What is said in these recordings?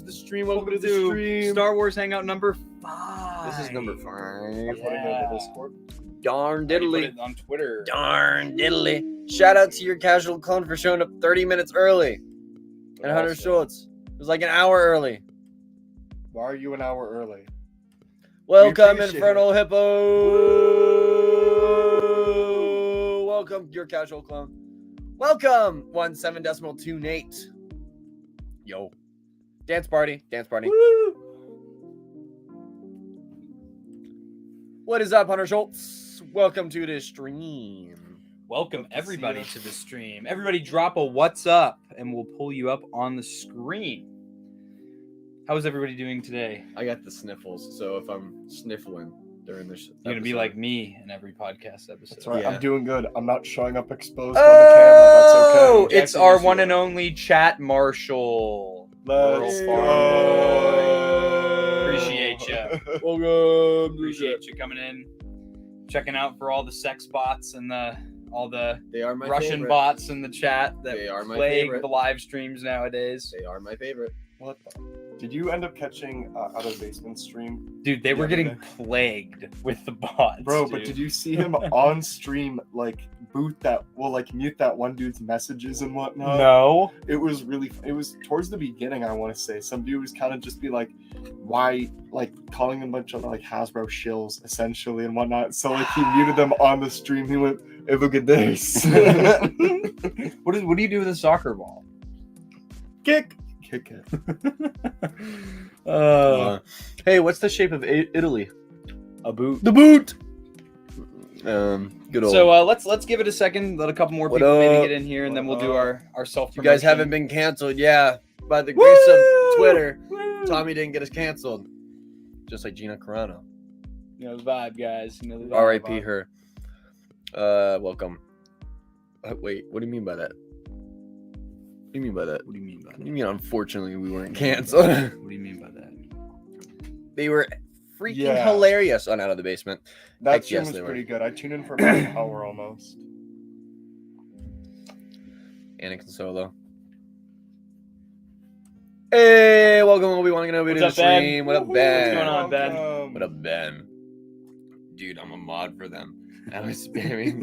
is the stream. Welcome to the stream. Star Wars Hangout number 5. This is number 5. I'm putting it on the Discord. Darn Put diddly. it on Twitter. Darn diddly. Shout out to your casual clone for showing up 30 minutes early. And Hunter Schultz. It was like an hour early. Why are you an hour early? Welcome, appreciate Infernal Hippo. Welcome, your casual clone. Welcome, 17.28. Yo. Dance party. Dance party. Woo! What is up, Hunter Schultz? Welcome to the stream. Welcome everybody to the stream. Everybody drop a what's up and we'll pull you up on the screen. How is everybody doing today? I got the sniffles, so if I'm sniffling during this You're going to be like me in every podcast episode. That's right. Yeah. I'm doing good. I'm not showing up exposed on the camera. That's okay. It's our one and only chat marshal. Let's Girl go. Appreciate you. Welcome. Appreciate you coming in, checking out for all the sex bots and all the They are my Russian favorite. bots in the chat that They are my plague favorite. the live streams nowadays. They are my favorite. What the? Did you end up catching Out of Basement stream? Dude, they were Yeah, getting plagued with the bots. Bro, dude. but did you see him on stream, like, mute that one dude's messages and whatnot? No. It was towards the beginning, I want to say. Some dude was kind of just be like, why, like, calling a bunch of, like, Hasbro shills, essentially, and whatnot. So, like, he muted them on the stream. He went, hey, look at this. What do you do with a soccer ball? Kick it. Hey, what's the shape of Italy? A boot. The boot. Good old. So let's give it a second. Let a couple more What people maybe up? get in here, and then we'll do our self. you guys haven't been canceled, yeah. By the grace of Twitter, Tommy didn't get us canceled. Just like Gina Carano. You know the vibe, guys. You know the vibe. R.I.P. her. Welcome. Wait, what do you mean by that? What do you mean by that? What do you mean by What that? do you mean, unfortunately, we weren't canceled? What do you mean by that? They were freaking Yeah. hilarious on Out of the Basement. That Heck, stream yes, was they were. pretty good. I tuned in for about an hour almost. Anakin Solo. Hey, welcome Obi-Wan Kenobi to What's the up, Ben? stream. What up, Woohoo, Ben? What's going on, Ben? welcome. What up, Ben? Dude, I'm a mod for them. I was spamming.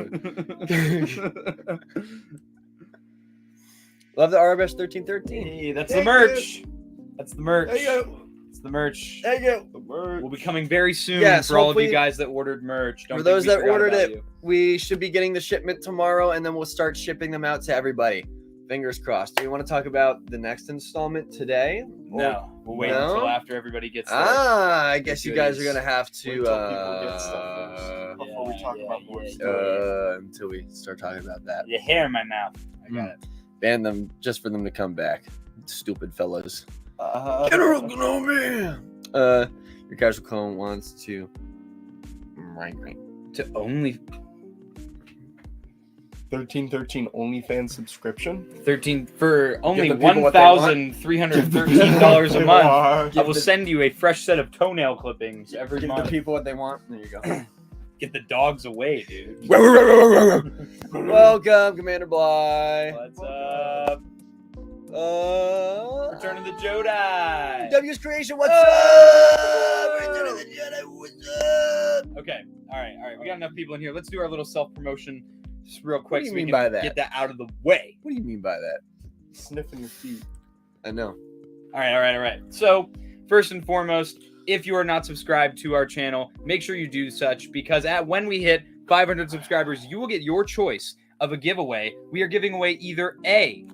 Love the RBS 1313. Hey, that's Hey, the merch. That's the merch. There you go. It's the merch. There you go. The merch. Will be coming very soon Yes, for all of you hopefully- guys that ordered merch. Don't For think those we that forgot ordered about it, you. we should be getting the shipment tomorrow, and then we'll start shipping them out to everybody. Fingers crossed. Do you want to talk about the next installment today? No, we'll wait No? until after everybody gets there. I guess you guys are goodies. gonna have Wait to till people get stuff first before we talk about more stuff. until we start talking about that. You hair in my mouth. I got it. Ban them just for them to come back. Stupid fellas. Uh, General Kenobi. Your casual clone wants to. Right. To only 1313 OnlyFans subscription. 13 for only the people what they want. $1,313 a month. I Give will the- send you a fresh set of toenail clippings every Give the month. people what they want. There you go. Get the dogs away, dude. Welcome, Commander Bly. What's up? Return of the Jedi. W's Creation, what's Oh! up? Return of the Jedi, what's up? Okay, all right. We got enough people in here. Let's do our little self-promotion just real quick do you so we mean can by that? get that out of the way. What do you mean by that? Sniffing your feet. I know. All right. So, first and foremost, if you are not subscribed to our channel, make sure you do such because when we hit 500 subscribers, you will get your choice of a giveaway. We are giving away either A,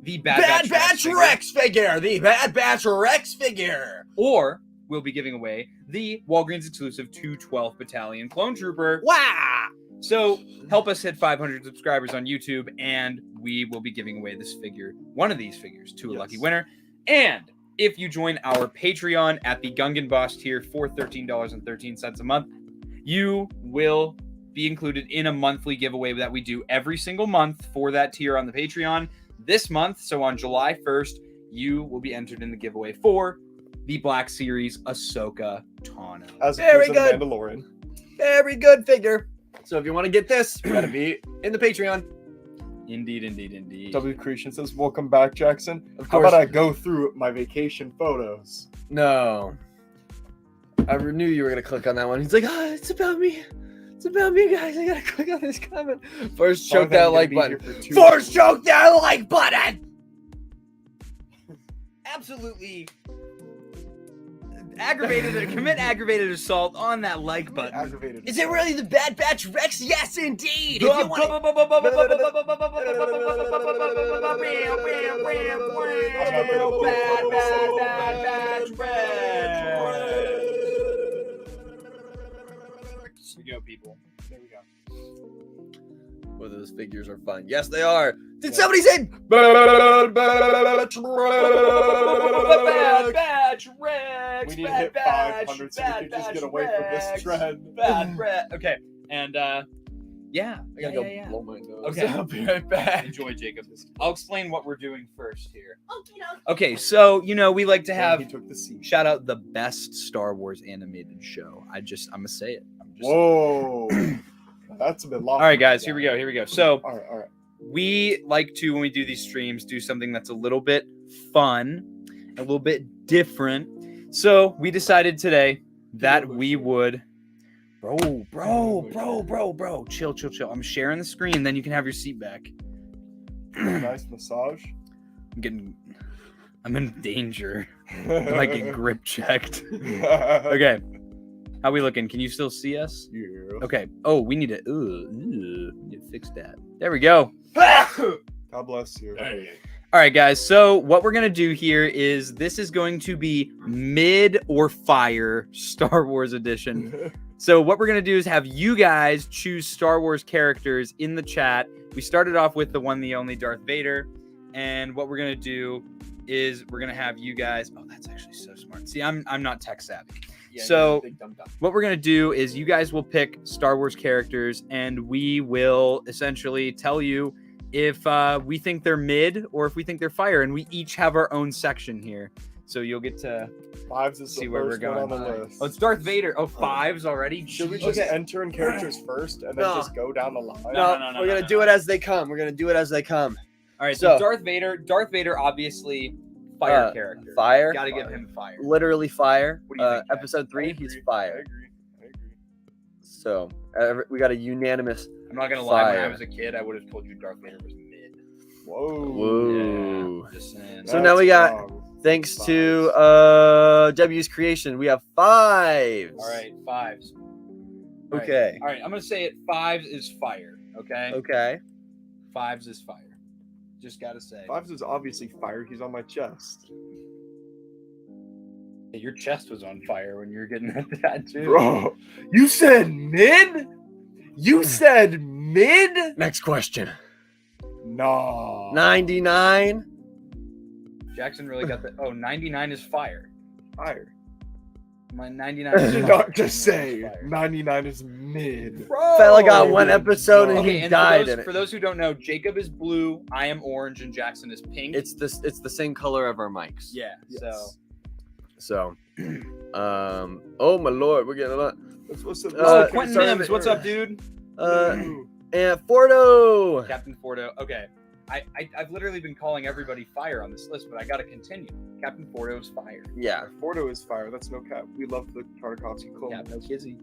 the Bad Batch Rex figure. The Bad Batch Rex figure. or we'll be giving away the Walgreens exclusive 212th Battalion Clone Trooper. Wow. So help us hit 500 subscribers on YouTube, and we will be giving away this figure, one of these figures, to a Yes. lucky winner. And if you join our Patreon at the Gungan Boss tier for $13.13 a month, you will be included in a monthly giveaway that we do every single month for that tier on the Patreon. This month, so on July 1st, you will be entered in the giveaway for the Black Series Ahsoka Tano. As Very a good. Mandalorian. Very good figure. So if you want to get this, you gotta be in the Patreon. Indeed. W Creation says, "Welcome back, Jackson. Of How course. about I go through my vacation photos?" No. I knew you were gonna click on that one. He's like, it's about me. It's about me, guys. I gotta click on this comment. First, choke that like button. First, choke that like button. Absolutely commit aggravated assault on that like button. Aggravated. Is it really the Bad Batch Rex? Yes, indeed. If you want Here we go, people. There we go. whether those figures are fun. Yes, they are. Did somebody say Bad Batch Regs. We need to hit 500 so we can just get away from this trend. Okay, and yeah, I gotta go blow my nose. Okay. I'll be right back. Enjoy, Jacob. I'll explain what we're doing first here. Okay, so we like to have He took the seat. shout out the best Star Wars animated show. I'm gonna say it. Whoa, that's a bit long. All right, guys, here we go. So All right. we like to, when we do these streams, do something that's a little bit fun, a little bit different. So we decided today that we would, bro, chill. I'm sharing the screen, then you can have your seat back. Nice massage. I'm in danger. I might get grip checked. Okay. How we looking? Can you still see us? Yeah. Okay. Oh, we need to need to fix that. There we go. God bless you. All right, guys. So what we're gonna do here is this is going to be mid or fire Star Wars edition. So what we're gonna do is have you guys choose Star Wars characters in the chat. We started off with the one, the only Darth Vader, and what we're gonna do is we're gonna have you guys. Oh, that's actually so smart. See, I'm not tech savvy. Yeah, So big dumb dumb. what we're going to do is you guys will pick Star Wars characters and we will essentially tell you if we think they're mid or if we think they're fire, and we each have our own section here. So you'll get to Fives is see the where we're first one on going. the list. Oh, it's Darth Vader. Oh, fives already? Should we just Okay. enter in characters first and then No. just go down the line? No, we're gonna do it as they come. We're gonna do it as they come. All right, so So- Darth Vader, obviously fire character. Fire. Got to give him fire. Literally fire. What do you think, Jack? Episode 3, I he's agree. fire. I agree. So we got a unanimous. I'm not going to lie. When I Fire. was a kid, I would have told you Darth Vader was mid. Whoa. Whoa. Yeah, just saying. So now we got- wrong. Thanks to W's creation, we have 5s. All right, fives. All right. Okay. All right, I'm gonna say it. Fives is fire. Okay. Okay. Fives is fire. Just gotta say. Fives is obviously fire. He's on my chest. Hey, your chest was on fire when you were getting that tattoo. Bro, you said mid? You said mid? Next question. Nah. 99. Jackson really got that. Oh, 99 is fire. Fire. My 99 I is did fire. not just say 99 is fire. 99 is mid. Bro! Fella got one episode and Okay, he and died in for it. those who don't know, Jacob is blue, I am orange, and Jackson is pink. It's the same color of our mics. yeah. Yes. So, oh my lord, we're getting a lot. What's up? So, Uh, Quentin sorry, Mims, what's up, dude? And Fordo. Captain Fordo. Okay. I've literally been calling everybody fire on this list, but I got to continue. Captain Fordo's fire. Yeah. Fordo is fire. That's no cap. We love the Tartakovsky clone. Yeah, no kizzy.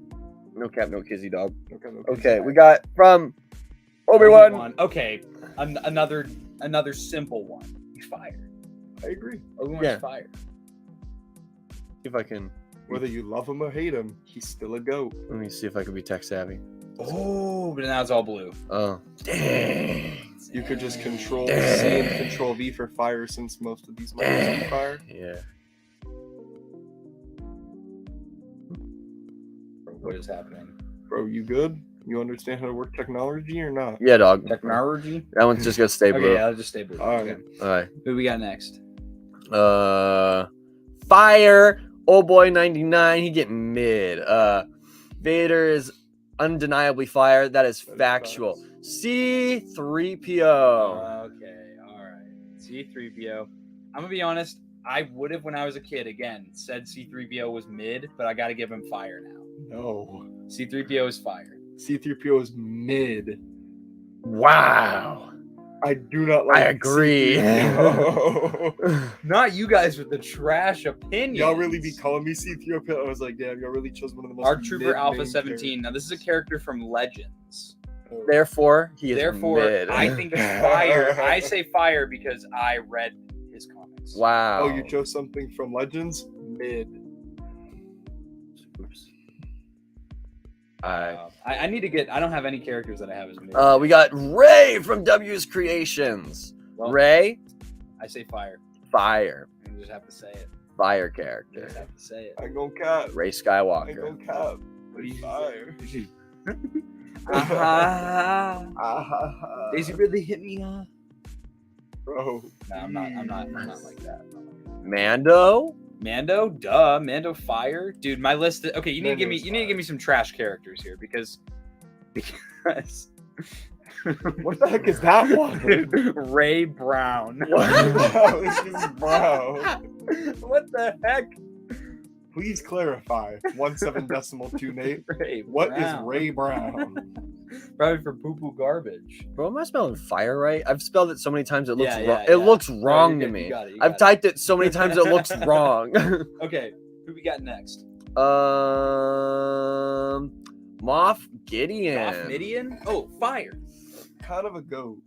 No cap, no kizzy dog. No cap, no Okay, cap. we got from Obi-Wan. Okay, another simple one. He's fire. I agree. Obi-Wan's Yeah. fire. See if I can. Whether you love him or hate him, he's still a goat. Let me see if I can be tech savvy. Oh, but now it's all blue. Oh, dang. You could just control Dang. C and control V for fire since most of these mics are fire. Yeah. What is happening? Bro, you good? You understand how to work technology or not? Yeah, dog. Technology? That one's just gonna stay blue. Okay, yeah, I'll just stay blue. All right. Okay. All right. Who we got next? Fire. Oh boy, 99. He getting mid. Vader is undeniably fire. That is factual. C3PO. Okay, all right. C3PO. I'm gonna be honest. I would have, when I was a kid, again said C3PO was mid, but I got to give him fire now. No. C3PO is fire. C3PO is mid. Wow. All I do not like. I agree. C-3PO. Not you guys with the trash opinions. Y'all really be calling me C-3PO? I was like, damn, y'all really chose one of the most. Our Trooper Alpha mid-named 17. Now this is a character from Legends. characters. Therefore, he is Therefore, mid. I think it's fire. I say fire because I read his comics. Wow. Oh, you chose something from Legends? Mid. Oops. I I need to get. I don't have any characters that I have as mid. we got Ray from W's Creations. Well, Ray, I say fire. fire, You just have to say it. fire You character. just have to say it. I go cap. Ray I Skywalker. go cap. What do you Fire. Ah, Daisy really hit me up. Bro. No, I'm not like that. Mando. Mando, duh. Mando, fire, dude. My list. Okay, you need to give me. Mando's You need to give me some trash characters here because. What the heck is that one? Ray Brown. Wow, this is bro. What the heck? Please clarify. 17.2 Nate. Ray What is Brown. Ray Brown? Probably for poo poo garbage. Bro, am I spelling fire right? I've spelled it so many times it looks Yeah, wrong. yeah, It yeah. looks No, wrong you're to good. me. You got it, you I've got typed it so many times it looks wrong. Okay, who we got next? Moff Gideon. Moff Midian? Oh, fire. Kind of a goat.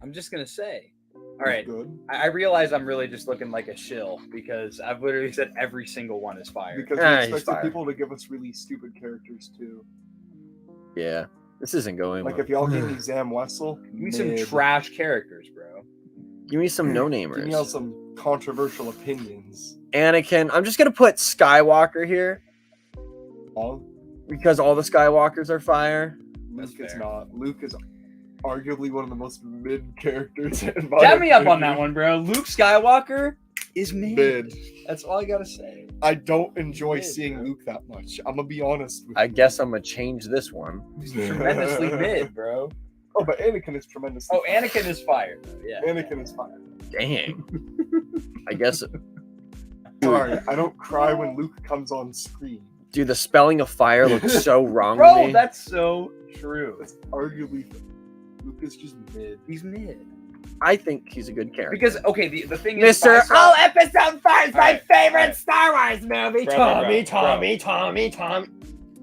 I'm just gonna say. All right. Good. I realize I'm really just looking like a shill because I've literally said every single one is fire. Because Ah, we he's expected fire. people to give us really stupid characters too. Yeah, this isn't going Like well. if y'all gave me Zam Wessel, Give me some mid. trash characters, bro. Give me some Give me all no-namers. some controversial opinions. Anakin. I'm just gonna put Skywalker here All because all the Skywalkers are fire. Luke That's is fair. not. Luke is arguably one of the most mid characters in my Dab me up on opinion. that one, bro. Luke Skywalker is mid. Mid. That's all I gotta say. I don't enjoy Mid, seeing bro. Luke that much. I'm gonna be honest with I guess I'm gonna change this one. He's tremendously mid, bro. Oh, but Anakin is tremendous. Oh, Anakin is fire, though. Yeah. Anakin is fire. Dang. I guess, Sorry, I don't cry when Luke comes on screen. dude, the spelling of fire looks so wrong to Bro, me. that's so true. That's arguably Luke is just mid. He's mid. I think he's a good character. Because okay, the thing is, Mr. if I saw- Episode 5 is All right, favorite all right. Star Wars movie. Bro, Tommy, bro, bro. Tommy.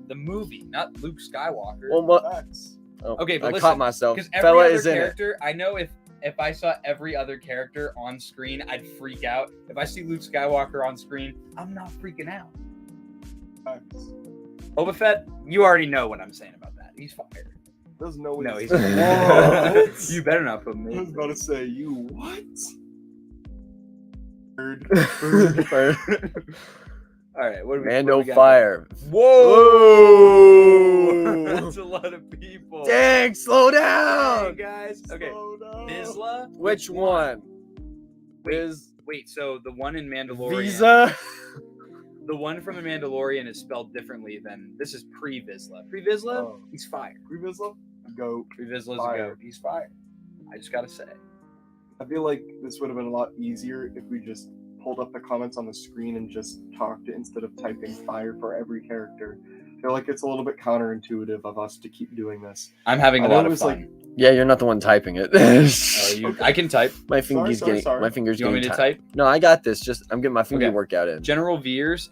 the movie, not Luke Skywalker. Well, what? Facts. Oh, Okay, but I listen, caught myself. Because every Fella other is in it. character, I know if I saw every other character on screen, I'd freak out. If I see Luke Skywalker on screen, I'm not freaking out. Facts. Boba Fett, you already know what I'm saying about that. He's fired. Doesn't know No, he's. he's What? You better not put I was me. about to say you what? Bird. All right, what do we? Mando what do we got? fire. Whoa! That's a lot of people. Dang, slow Hey down. guys. Okay, Slow down. Vizsla. Which one? Is Wait, so the one in Mandalorian. Visa? The one from the Mandalorian is spelled differently than this is pre-Vizsla. Pre-Vizsla, Oh. he's fire. Pre-Vizsla? Goat. Pre-Vizsla's a Fire. goat. He's fire. I just gotta say. I feel like this would have been a lot easier if we just pulled up the comments on the screen and just talked instead of typing fire for every character. I feel like it's a little bit counterintuitive of us to keep doing this. I'm having I a know lot it of was fun. Yeah, you're not the one typing it. I can type. My fingers sorry, getting sorry. my fingers Do you want me getting to tight. type? No, I got this. Just I'm getting my finger Okay. workout in. General Veers.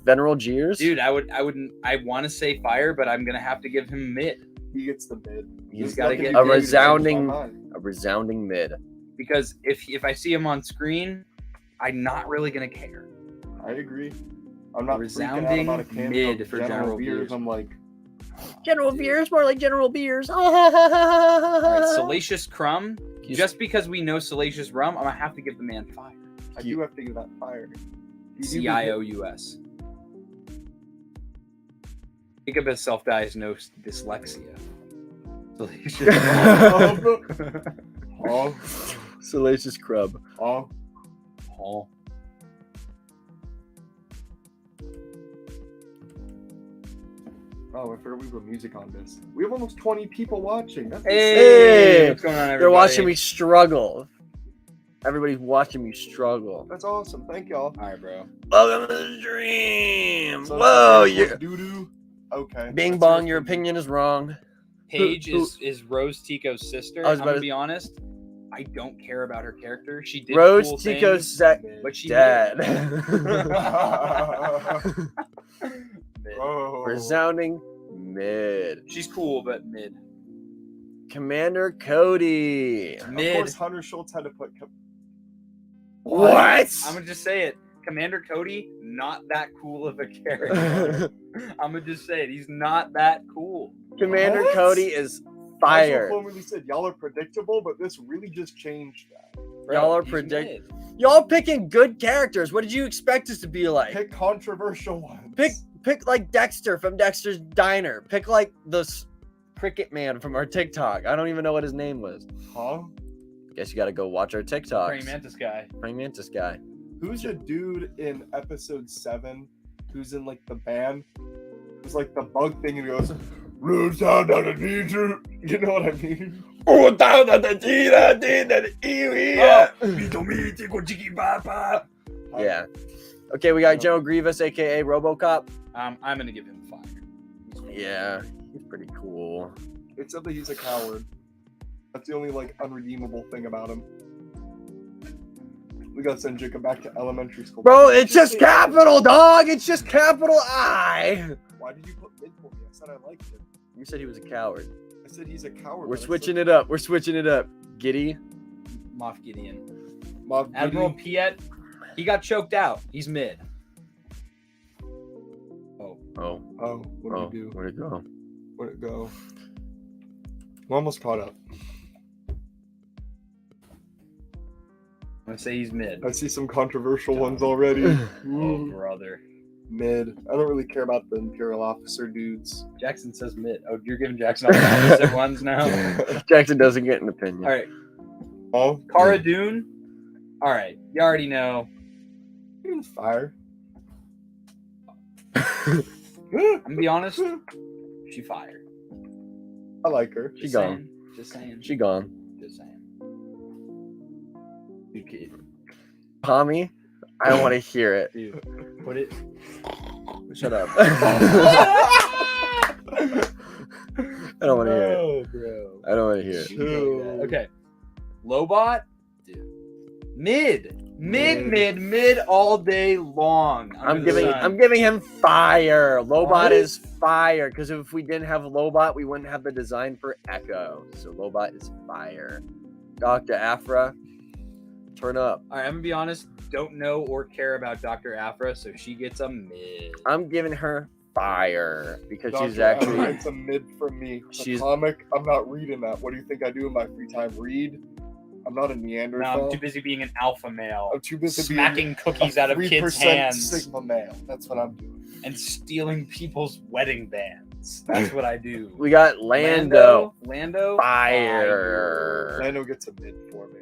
Veneral Jeers. Dude, I want to say fire, but I'm gonna have to give him mid He gets the mid. He's There's gotta nothing get you a can do to change my resounding- mind. a resounding mid. because if I see him on screen, I'm not really gonna care. I agree. I'm not Resounding freaking out about a cameo mid of for General Veers. I'm like, General Dude. Beers, more like General Beers. All right, Salacious Crumb. He's- Just because we know Salacious Rum, I'm gonna have to give the man fire. I do have to give that fire. You do CIOUS. Think of his self-diagnosed dyslexia. Salacious Oh, Salacious Crub. oh. Oh. Oh, I forgot we put music on this. We have almost 20 people watching. That's Hey, what's going on, everybody? They're watching me struggle. Everybody's watching me struggle. That's awesome. Thank y'all. All right, bro. Welcome to the stream. So Whoa, that's you doo doo. Okay. Bing that's bong, your opinion is wrong. Paige Who- is Rose Tico's sister. I was I'm about gonna to- be honest. I don't care about her character. She did Rose cool Tico things, but she dead. Mid. Oh. Resounding mid. She's cool, but mid. Commander Cody. Of Mid. course, Hunter Schultz had to put. What? I'm gonna just say it. Commander Cody, not that cool of a character. I'm gonna just say it. He's not that cool. Commander What? Cody is Casual fired. formerly said y'all are predictable, but this really just changed that. Y'all are He's predict- mid. Y'all picking good characters. What did you expect us to be like? Pick controversial ones. Pick like Dexter from Dexter's Diner. Pick like Cricket Man from our TikTok. I don't even know what his name was. Huh? Guess you got to go watch our TikToks. Praying Mantis guy. Praying Mantis guy. Who's the dude in episode 7 who's in like the band? Who's like the bug thing and he goes, "Roots out of the teacher." You know what I mean? Oh, down at the Gina, Yeah. Okay, we got General Grievous, aka RoboCop. I'm gonna give him 5. Yeah, he's pretty cool. Except that he's a coward. That's the only like unredeemable thing about him. We gotta send Jacob back to elementary school. Bro, it's just capital, dog. It's just capital I. Why did you put mid for me? I said I liked him. You said he was a coward. I said he's a coward. We're switching it up. We're switching it up. Giddy. Moff Gideon. Mob Admiral Gideon. Piet, he got choked out. He's mid. Oh. Oh, what did we do? Where'd it go? Where'd it go? We're almost caught up. I'm gonna say he's mid. I see some controversial ones already. Oh, Ooh. brother. Mid. I don't really care about the Imperial officer dudes. Jackson says mid. Oh, you're giving Jackson all the opposite ones now? Jackson doesn't get an opinion. All right. Oh, Cara Dune. All right. You already know. fire. I'm gonna be honest. She fired. I like her. She Just gone. saying. Just saying. She gone. Just saying. Dude, kid. Pommy, I don't want to hear it. Dude. Put it. Shut up. I don't want to hear it. Oh, bro. I don't want to hear it. Chill. Okay. Lobot. Dude. Mid all day long. I'm under the sun. giving him fire. Lobot What? is fire because if we didn't have Lobot, we wouldn't have the design for Echo. So Lobot is fire. Dr. Afra, turn up. All right, I'm gonna be honest. Don't know or care about Dr. Afra, so she gets a mid. I'm giving her fire because she's Dr. actually Afra, it's a mid from me. The She's- comic, I'm not reading that. What do you think I do in my free time? Read? I'm not a No, Neanderthal. I'm too busy being an alpha male, I'm too busy smacking cookies out of 3% kids' hands, Sigma male. That's what I'm doing. and stealing people's wedding bands. That's what I do. we got Lando. Lando, Fire. Lando gets a mid for me.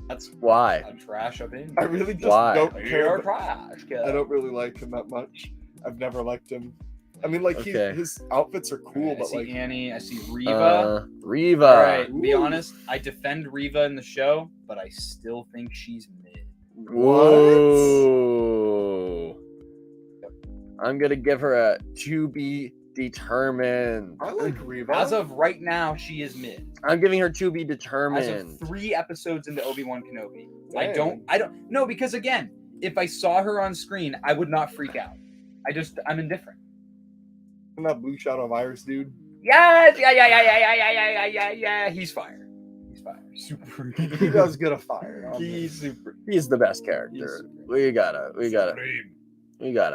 That's Why? a trash opinion. I really just Why? don't You're care. trash. kid. I don't really like him that much. I've never liked him. I mean, like Okay. his outfits are cool, I but see like Annie. I see Reva. Reva. All right, be Ooh. honest. I defend Reva in the show, but I still think she's mid. Whoa. I'm gonna give her a to be determined. I like Reva. As of right now, she is mid. I'm giving her to be As determined. of 3 episodes into Obi-Wan Kenobi. I Dang. don't know, because again, if I saw her on screen, I would not freak out. I'm indifferent. Isn't that blue shadow virus dude? Yeah. He's fire. Super. He does get a fire. on him. super. He's the best character. He's- We gotta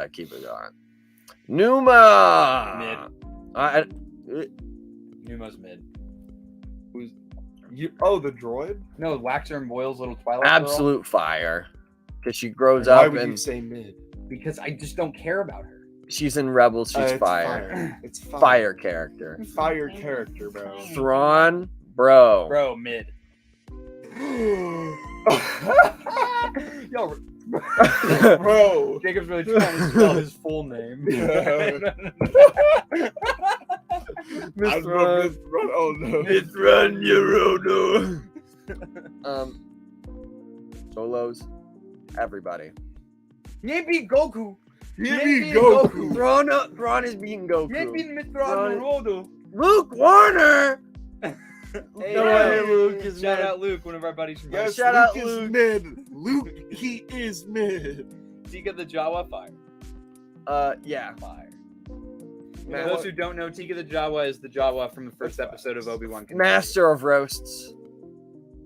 keep it going. Numa. Numa's mid. The droid? No, Waxer and Boyle's little Twilight girl, Absolute fire. Because she grows Why up would you and say mid? because I just don't care about her. she's in Rebels. She's It's fire. It's fire. Fire character. Fire character, bro. Thrawn, bro. Bro, mid. Yo, Bro. Jacob's really trying to spell his full name. I love this run. Oh no. Thrawn, Yorono. Solos, everybody. Maybe Goku. Maybe Goku. Thrawn is beating Goku. Maybe Mithran Rodo. Luke Warner. Hey, No way, Luke is shout mid. out Luke, one of our buddies from Yes, Shout Luke out is Luke. mid. Luke, he is mid. Tika the Jawa, fire. Yeah. Fire. For Man, those who don't know, Tika the Jawa is the Jawa from the first episode of Obi-Wan Kenobi. Master of roasts.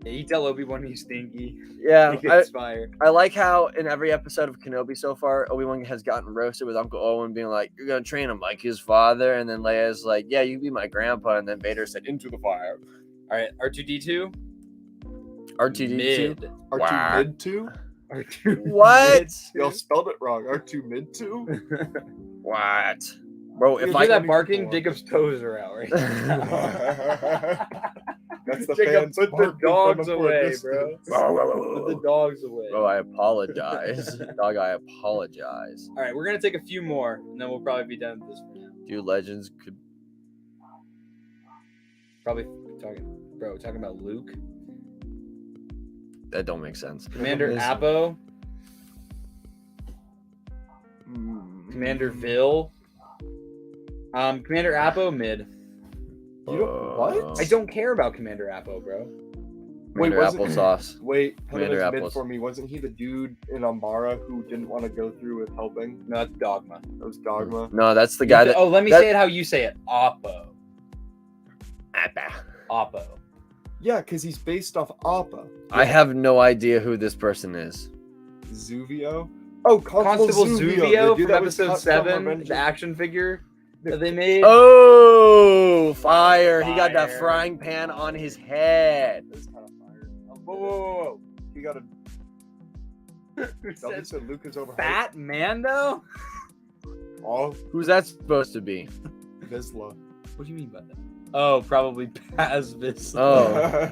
Yeah, you tell Obi-Wan he's stinky. Yeah, He gets fire. I like how in every episode of Kenobi so far, Obi-Wan has gotten roasted with Uncle Owen being like, "You're gonna train him like his father," and then Leia's like, "Yeah, you be my grandpa," and then Vader said, "Into the fire." All right, R2D2. R2D2. Mid. R2 Wow. mid 2? R2. What? Y'all spelled it wrong. R2 mid 2? What? Bro, If if you I hear that can- barking, Jacob's toes are out right now. That's the Jacob, fans put the barking from dogs a away, distance. bro. Put the Bro, dogs away. I apologize. Dog, I apologize. All right, we're gonna take a few more, and then we'll probably be done with this for now. Dude, Legends could. Probably talking about Luke, That don't make sense. Commander Is- Appo, Commander Vil. Commander Appo mid. You don't, what? I don't care about Commander Appo, bro. Commander wasn't- Applesauce. Wait, put him Commander as mid Apples. for me. Wasn't he the dude in Umbara who didn't want to go through with helping? No, that's Dogma. That was Dogma. No, that's the guy that. Oh, let me that- say it how you say it. Oppo. Appa. Oppo. Yeah, because he's based off Appa. I have no idea who this person is. Zuvio? Oh, Constable Zuvio the dude from that was episode cut 7, Revenge the of- action figure that they made. Oh, fire. He got that Fire. frying pan on his head. That's kind of fire. Whoa, whoa, whoa, He got a. whoa. Double said Luke is overhyped. Fat Mando? All Who's that supposed to be? Vizsla. What do you mean by that? Oh, probably Paz Vizsla. Oh.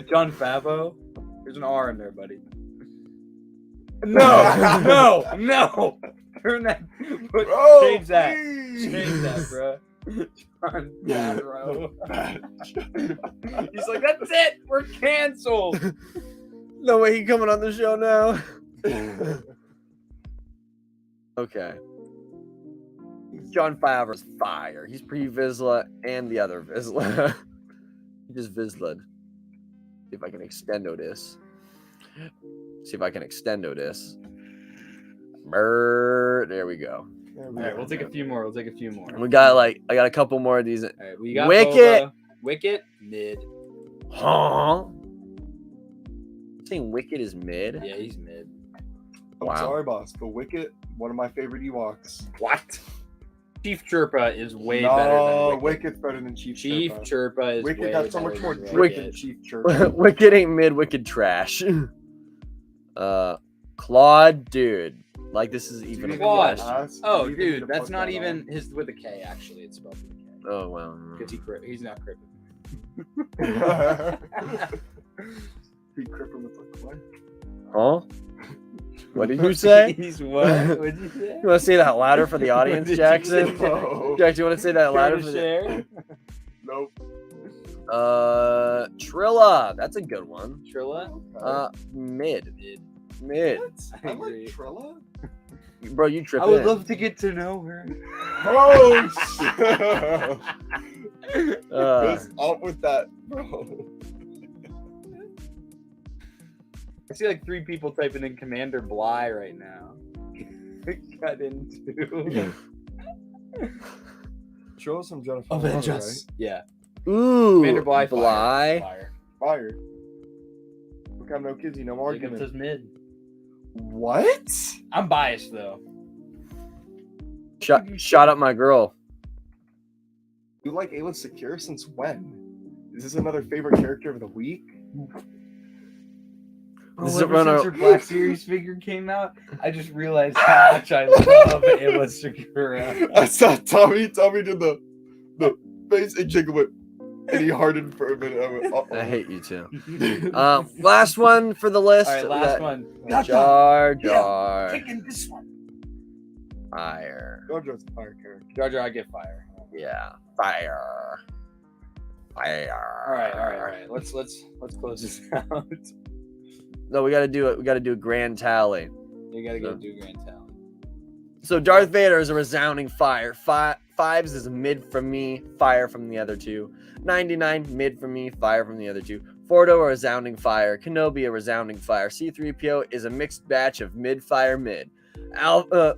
John Favreau. There's an R in there, buddy. No, no. Turn that. Bro, Change that. please. Change that, bro. John Favreau. He's like, that's it. We're canceled. No way, he coming on the show now. Okay. John Favreau's fire. He's pre-Vizsla and the other Vizsla. He just Vizsla'd. See if I can extendo this. There we go. All right, we'll take a few more. We got I got a couple more of these. All right, we got Wicket. Boba. Wicket mid. Huh? Saying Wicket is mid? Yeah, he's mid. I'm Wow. sorry, boss, but Wicket, one of my favorite Ewoks. What? Chief Chirpa is way no, better than Wicket. Wicket's better than Chief Chief Chirpa. Chirpa is Wicket way got so much better more than drip Wicket. than Chief Chirpa. Wicket ain't mid, Wicket trash. Claude, dude. Like, this is even a Claude. question. Oh, You even need to dude, that's put not that even on. his with a K. Actually, it's spelled with a K Oh, well. because he's not crippin'. He crippled with like what? Huh? What did you say? He's what? What'd you say? You want to say that louder for the audience, What did you Jackson? say? No. Jackson, you want to say that Care louder to for the... share? Nope. Trilla. That's a good one. Trilla? Mid. Mid. Mid. I I like agree. Trilla. Bro, you tripping. I would love to get to know her. Oh shit! What's Uh, up with that, bro? I see like 3 people typing in Commander Bly right now. Cut into. Show us some Jennifer. Oh, Lawrence, just yeah. ooh. Commander Bly. Bly. Fire. Fire. Look, I'm no kids. No Jacob argument. says mid. What? I'm biased though. Shot up my girl. You like Ayla Secure since when? Is this another favorite character of the week? This is Ever around since our- her Black Series figure came out, I just realized how much I love Ayla Secura. I saw Tommy. Tommy did the face and Jacob went, and he hardened for a minute. I went, uh-oh. I hate you too. Last one for the list. All right, last one. Jar Jar. Taking this one. Fire. Jar Jar's a fire character. Jar Jar, I get fire. Yeah. Fire. Fire. All right. Let's close this out. No, we gotta do it. We gotta do a grand tally. You gotta go do Grand Talent. So Darth Vader is a resounding fire. 5s is a mid from me, fire from the other two. 99, mid from me, fire from the other two. Fordo, a resounding fire. Kenobi, a resounding fire. C-3PO is a mixed batch of mid-fire mid. Alpha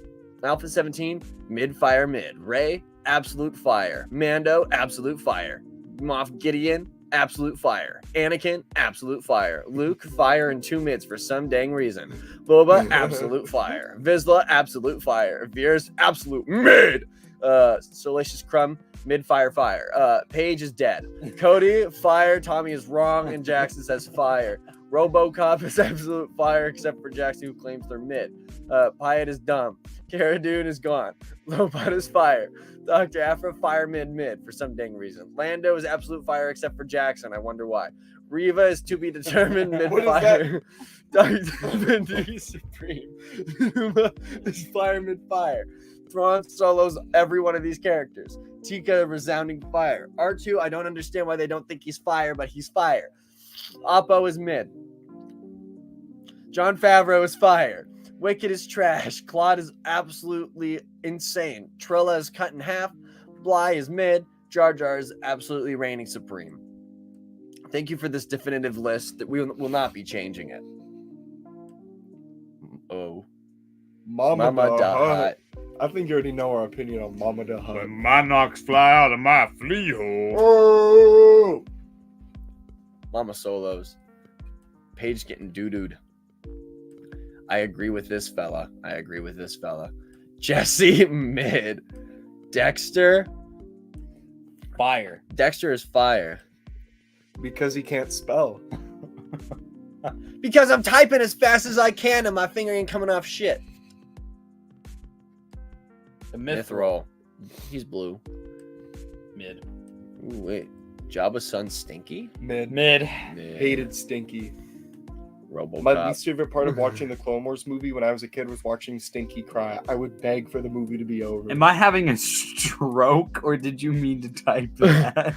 17, mid-fire mid. Rey, absolute fire. Mando, absolute fire. Moff Gideon, absolute fire. Anakin, absolute fire. Luke, fire and 2 mids for some dang reason. Boba, absolute fire. Vizsla, absolute fire. Veers, absolute mid. Salacious Crumb, mid-fire fire. Paige is dead. Cody, fire. Tommy is wrong, and Jackson says fire. RoboCop is absolute fire, except for Jackson, who claims they're mid. Pyatt is dumb. Cara Dune is gone. Lobot is fire. Dr. Afra, fire mid for some dang reason. Lando is absolute fire, except for Jackson. I wonder why. Reva is to be determined mid-fire. Dr. Bendy Supreme is fire mid-fire. Thrawn solos every one of these characters. Tika, resounding fire. R2, I don't understand why they don't think he's fire, but he's fire. Oppo is mid. Jon Favreau is fire. Wicked is trash. Claude is absolutely insane. Trilla is cut in half. Bly is mid. Jar Jar is absolutely reigning supreme. Thank you for this definitive list that we will not be changing it. Oh. Mama da da Hutt. Hutt. I think you already know our opinion on Mama da Hutt. When my knocks fly out of my flea hole. Oh! Mama solos. Paige getting doo-dooed. I agree with this fella. Jesse, mid. Dexter. Fire. Dexter is fire. Because he can't spell. Because I'm typing as fast as I can and my finger ain't coming off shit. The Mithril. He's blue. Mid. Ooh, wait. Jabba's son Stinky? Mid. Hated Stinky. RoboCop. My least favorite part of watching the Clone Wars movie when I was a kid was watching Stinky cry. I would beg for the movie to be over. Am I having a stroke, or did you mean to type that?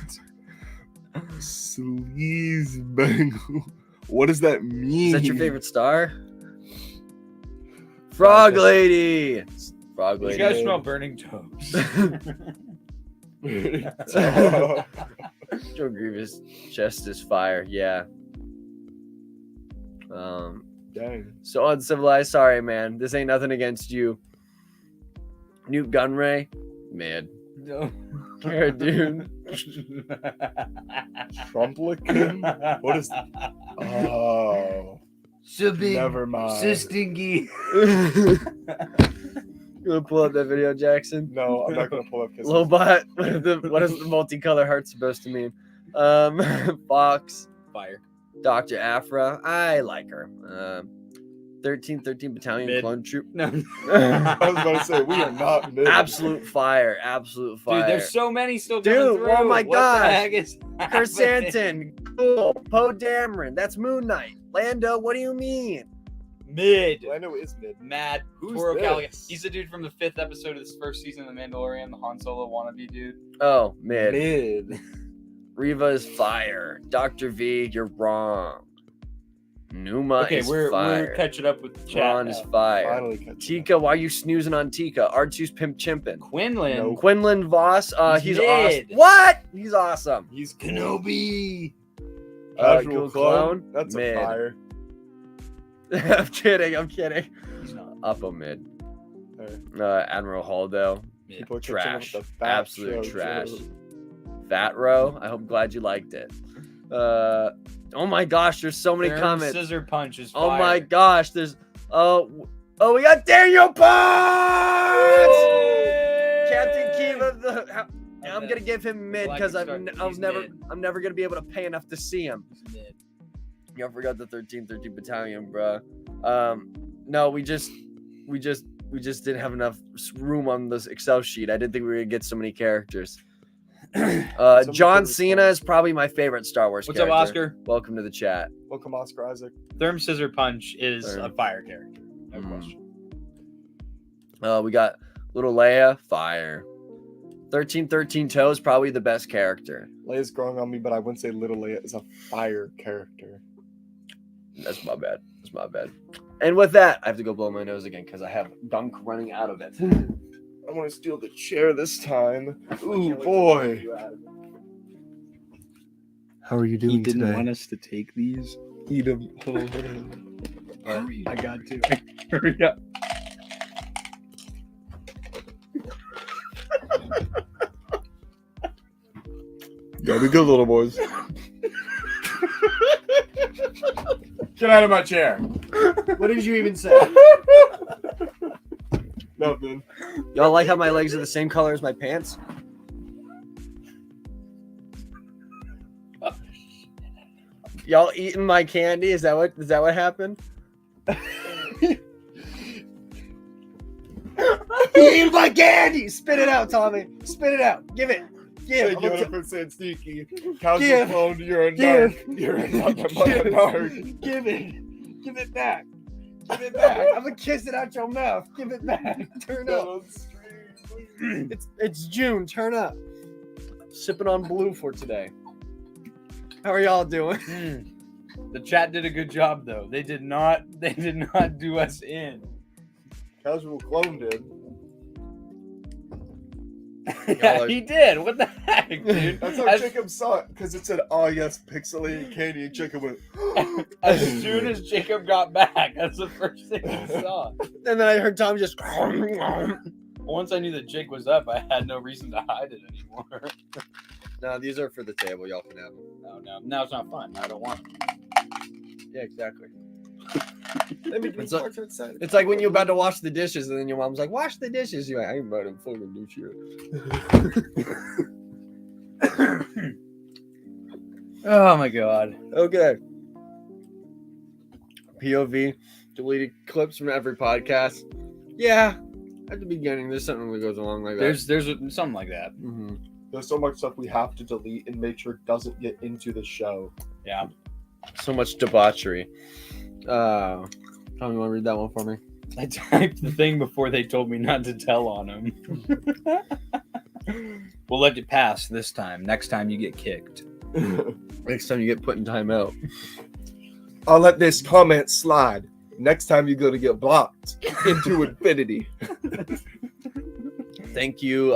Sleaze bangle. What does that mean? Is that your favorite star? Frog Lady. Frog You Lady. guys smell burning toes. Joe Grievous chest is fire. Yeah. Dang. So Uncivilized, sorry man, this ain't nothing against you. Newt Gunray, mid. No. Cara Dune. Trumplican? What is that? Oh. So big. Never mind. So stinky. You wanna pull up that video, Jackson? No, I'm not gonna pull up. Lobot. What is the multicolor heart supposed to mean? Fox. Fire. Dr. Afra. I like her. 13 Battalion Mid. Clone Troop. No. I was about to say, we are not mid. Absolute fire. Absolute fire. Dude, there's so many still Dude, coming through. oh my What gosh. the heck is happening? Chrysanthemum. Cool. Poe Dameron. That's Moon Knight. Lando, what do you mean? Mid. Lando is mid. Mad. Who's Toro Caligan. this? He's the dude from the 5th episode of this first season of The Mandalorian, the Han Solo wannabe dude. Oh, mid. Mid. Reva is fire. Dr. V, you're wrong. Numa Okay, is we're fire. catching up with chat Ron now. is fire. Finally catch Tika, why are you snoozing on Tika? R2's Pimp Chimpin'. Quinlan. Nope. Quinlan Voss, he's mid. awesome. What? He's awesome. He's Kenobi. Casual Cool clone. That's mid. a fire. I'm kidding. He's not. Uppo mid. Alright. Admiral Holdo. Mid. People are catching up Trash. with the fat Absolute show, trash. too. Fat Row. I'm glad you liked it. Oh my gosh, there's so many Therm comments. Scissor punch is Oh fire. my gosh, there's we got Daniel Potts! Captain Kiva. I'm gonna give him mid because I'm never gonna be able to pay enough to see him. He's mid. You forgot the 13 Battalion, bro. No, we just didn't have enough room on this Excel sheet. I didn't think we were gonna get so many characters. John Cena is probably my favorite Star Wars What's character. up, Oscar? Welcome to the chat. Welcome, Oscar Isaac. Therm Scissor Punch is Therm. a fire character. No Mm. question. We got Little Leia, fire. 13 Toes, probably the best character. Leia's growing on me, but I wouldn't say Little Leia is a fire character. That's my bad. And with that, I have to go blow my nose again because I have gunk running out of it. I want to steal the chair this time. Ooh, boy. How are you doing He didn't today? want us to take these. Eat them. I got to. Hurry up. Gotta be good, little boys. Get out of my chair. What did you even say? Nothing. Y'all like how my legs are the same color as my pants? Y'all eating my candy? Is that what happened? Eating my candy! Spit it out, Tommy. Spit it out. Give it. Give. Thank you, 100% sneaky. Council Give. phone, you're a Give. narc. You're a narc. Give it. Give it back. Give it back. I'm gonna kiss it out your mouth. Give it back. Turn up. It's June. Turn up. Sipping on blue for today. How are y'all doing? The chat did a good job though. They did not do us in. Casual clone did. Yeah, he did. What the heck, dude? That's how Jacob saw it, because it said, "Oh yes, pixelated candy," and Jacob went. As soon as Jacob got back, that's the first thing he saw. And then I heard Tom just. Once I knew that Jake was up, I had no reason to hide it anymore. No, these are for the table. Y'all can have them. No, now it's not fun. I don't want them. Yeah, exactly. It's It's like when you're about to wash the dishes, and then your mom's like, "Wash the dishes." You're like, "I ain't about to fucking do shit." Oh my god. Okay. POV, deleted clips from every podcast. Yeah, at the beginning, there's something that goes along like that. There's something like that. Mm-hmm. There's so much stuff we have to delete and make sure it doesn't get into the show. Yeah. So much debauchery. Tom, you want to read that one for me? I typed the thing before they told me not to tell on him. We'll let it pass this time. Next time you get kicked. Next time you get put in timeout. I'll let this comment slide. Next time you're gonna get blocked into infinity. Thank you,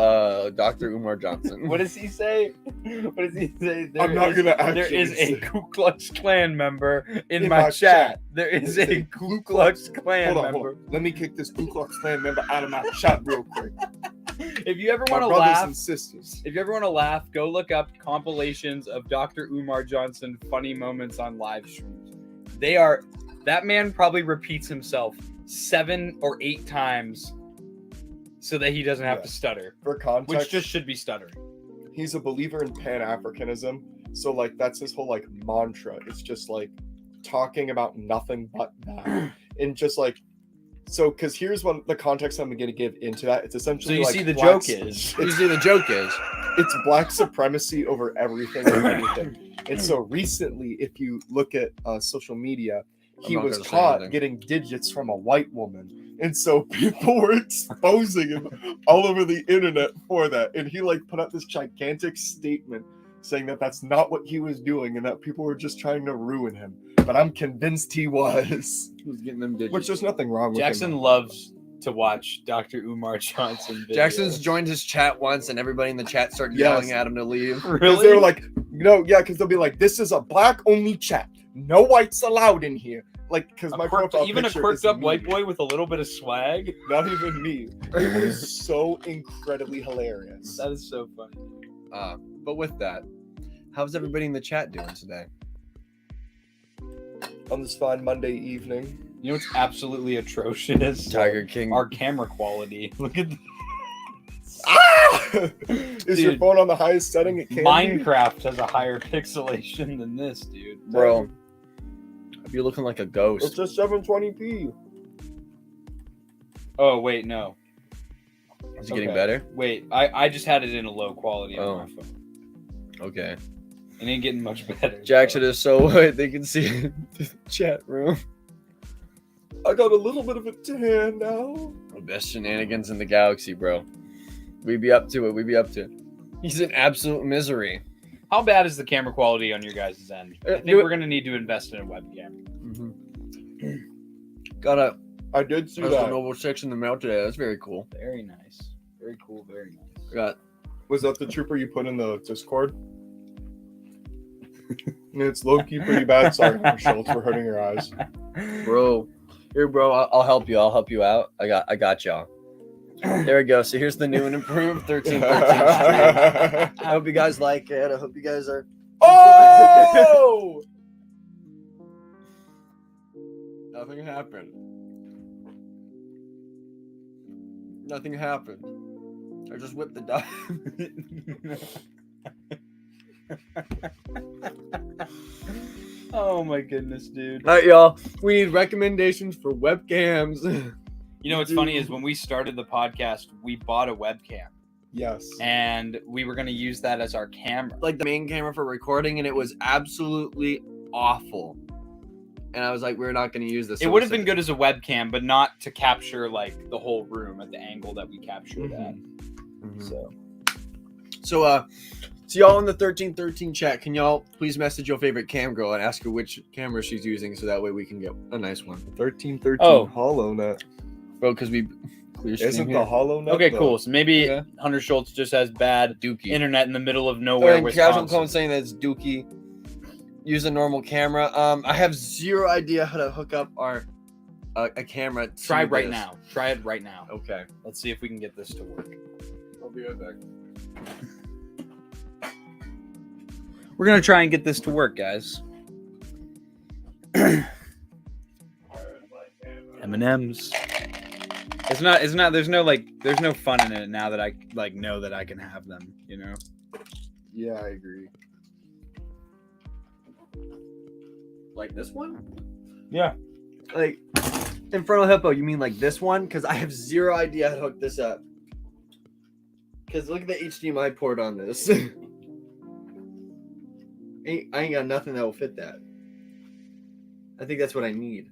Dr. Umar Johnson. What does he say? What does he say? I'm not gonna There actually is say. a Ku Klux Klan member in In my my chat. chat. There is a Ku Klux Klan Hold on. member. Let me kick this Ku Klux Klan member out of my chat real quick. If you ever My want to brothers laugh, and sisters. if you ever want to laugh, go look up compilations of Dr. Umar Johnson funny moments on live streams. That man probably repeats himself 7 or 8 times so that he doesn't have to stutter, For context, which just should be stuttering. he's a believer in Pan-Africanism. So like that's his whole like mantra. It's just like talking about nothing but that. And just like so because here's what the context I'm gonna give into that. It's So essentially you like see the black- joke is Usually the joke is. it's black supremacy over everything and anything. And so recently, if you look at social media, he I'm not was gonna say caught anything. getting digits from a white woman. And so people were exposing him all over the internet for that. And he like put out this gigantic statement saying that that's not what he was doing and that people were just trying to ruin him. But I'm convinced he was. Who's getting them digits? Which there's nothing wrong with Jackson him. loves to watch Dr. Umar Johnson videos. Jackson's joined his chat once, and everybody in the chat started Yes. yelling at him to leave. Because Really? they were like, because they'll be like, this is a black only chat. No whites allowed in here. Like, because my profile even a picture quirked is up me. white boy with a little bit of swag. Not even me. It was so incredibly hilarious. That is so funny. But with that, how's everybody in the chat doing today? On this fine Monday evening. You know what's absolutely atrocious? Tiger King. Our camera quality. Look at Is your Dude, phone on the highest setting it can be? Minecraft has a higher pixelation than this, dude. Bro, you're looking like a It's ghost. just 720p. Oh wait, no. Is it getting Okay. better? Wait, I just had it in a low quality Oh. on my phone. Okay. It ain't getting much better. Jackson is so white they can see the chat room. I got a little bit of a tan now. The best shenanigans in the galaxy, bro. We be up to it. We be up to it. He's in absolute misery. How bad is the camera quality on your guys' end? I think do it- we're gonna need to invest in a webcam. Got a I did see That's that. the noble section in the mail today. That's very cool. Very nice. Very cool. Very nice. Got Was that the trooper you put in the Discord? It's low-key pretty bad. Sorry, Schultz, for hurting your eyes. bro. Here, bro. I'll help you. I'll help you out. I got y'all. There we go. So here's the new and improved 1313 stream. I hope you guys like it. I hope you guys are. Oh! Nothing happened. Nothing happened. I just whipped the dog. Oh my goodness, dude. All right, y'all. We need recommendations for webcams. You know what's funny is when we started the podcast, we bought a webcam Yes. and we were going to use that as our camera. Like the main camera for recording, and it was absolutely awful. And I was like, we're not going to use this. It would have been good as a webcam, but not to capture like the whole room at the angle that we captured at. So y'all in the 1313 chat, can y'all please message your favorite cam girl and ask her which camera she's using, so that way we can get a nice one. 1313 Oh. HoloNet. Bro, because we clear stream Isn't here. the HoloNet? Okay, the- cool. So maybe Yeah. Hunter Schultz just has bad Dookie. internet in the middle of nowhere, And casual Wisconsin. comment saying that it's Dookie. Use a normal camera. I have zero idea how to hook up a camera. To Try right this. now. Try it right now. Okay. Let's see if we can get this to work. I'll be right back. We're gonna try and get this to work, guys. M&Ms. It's not. There's no fun in it now that I know that I can have them. You know. Yeah, I agree. Like this one? Yeah. Like Infernal Hippo, you mean like this one? Because I have zero idea how to hook this up. Because look at the HDMI port on this. I ain't got nothing that will fit that. I think that's what I need.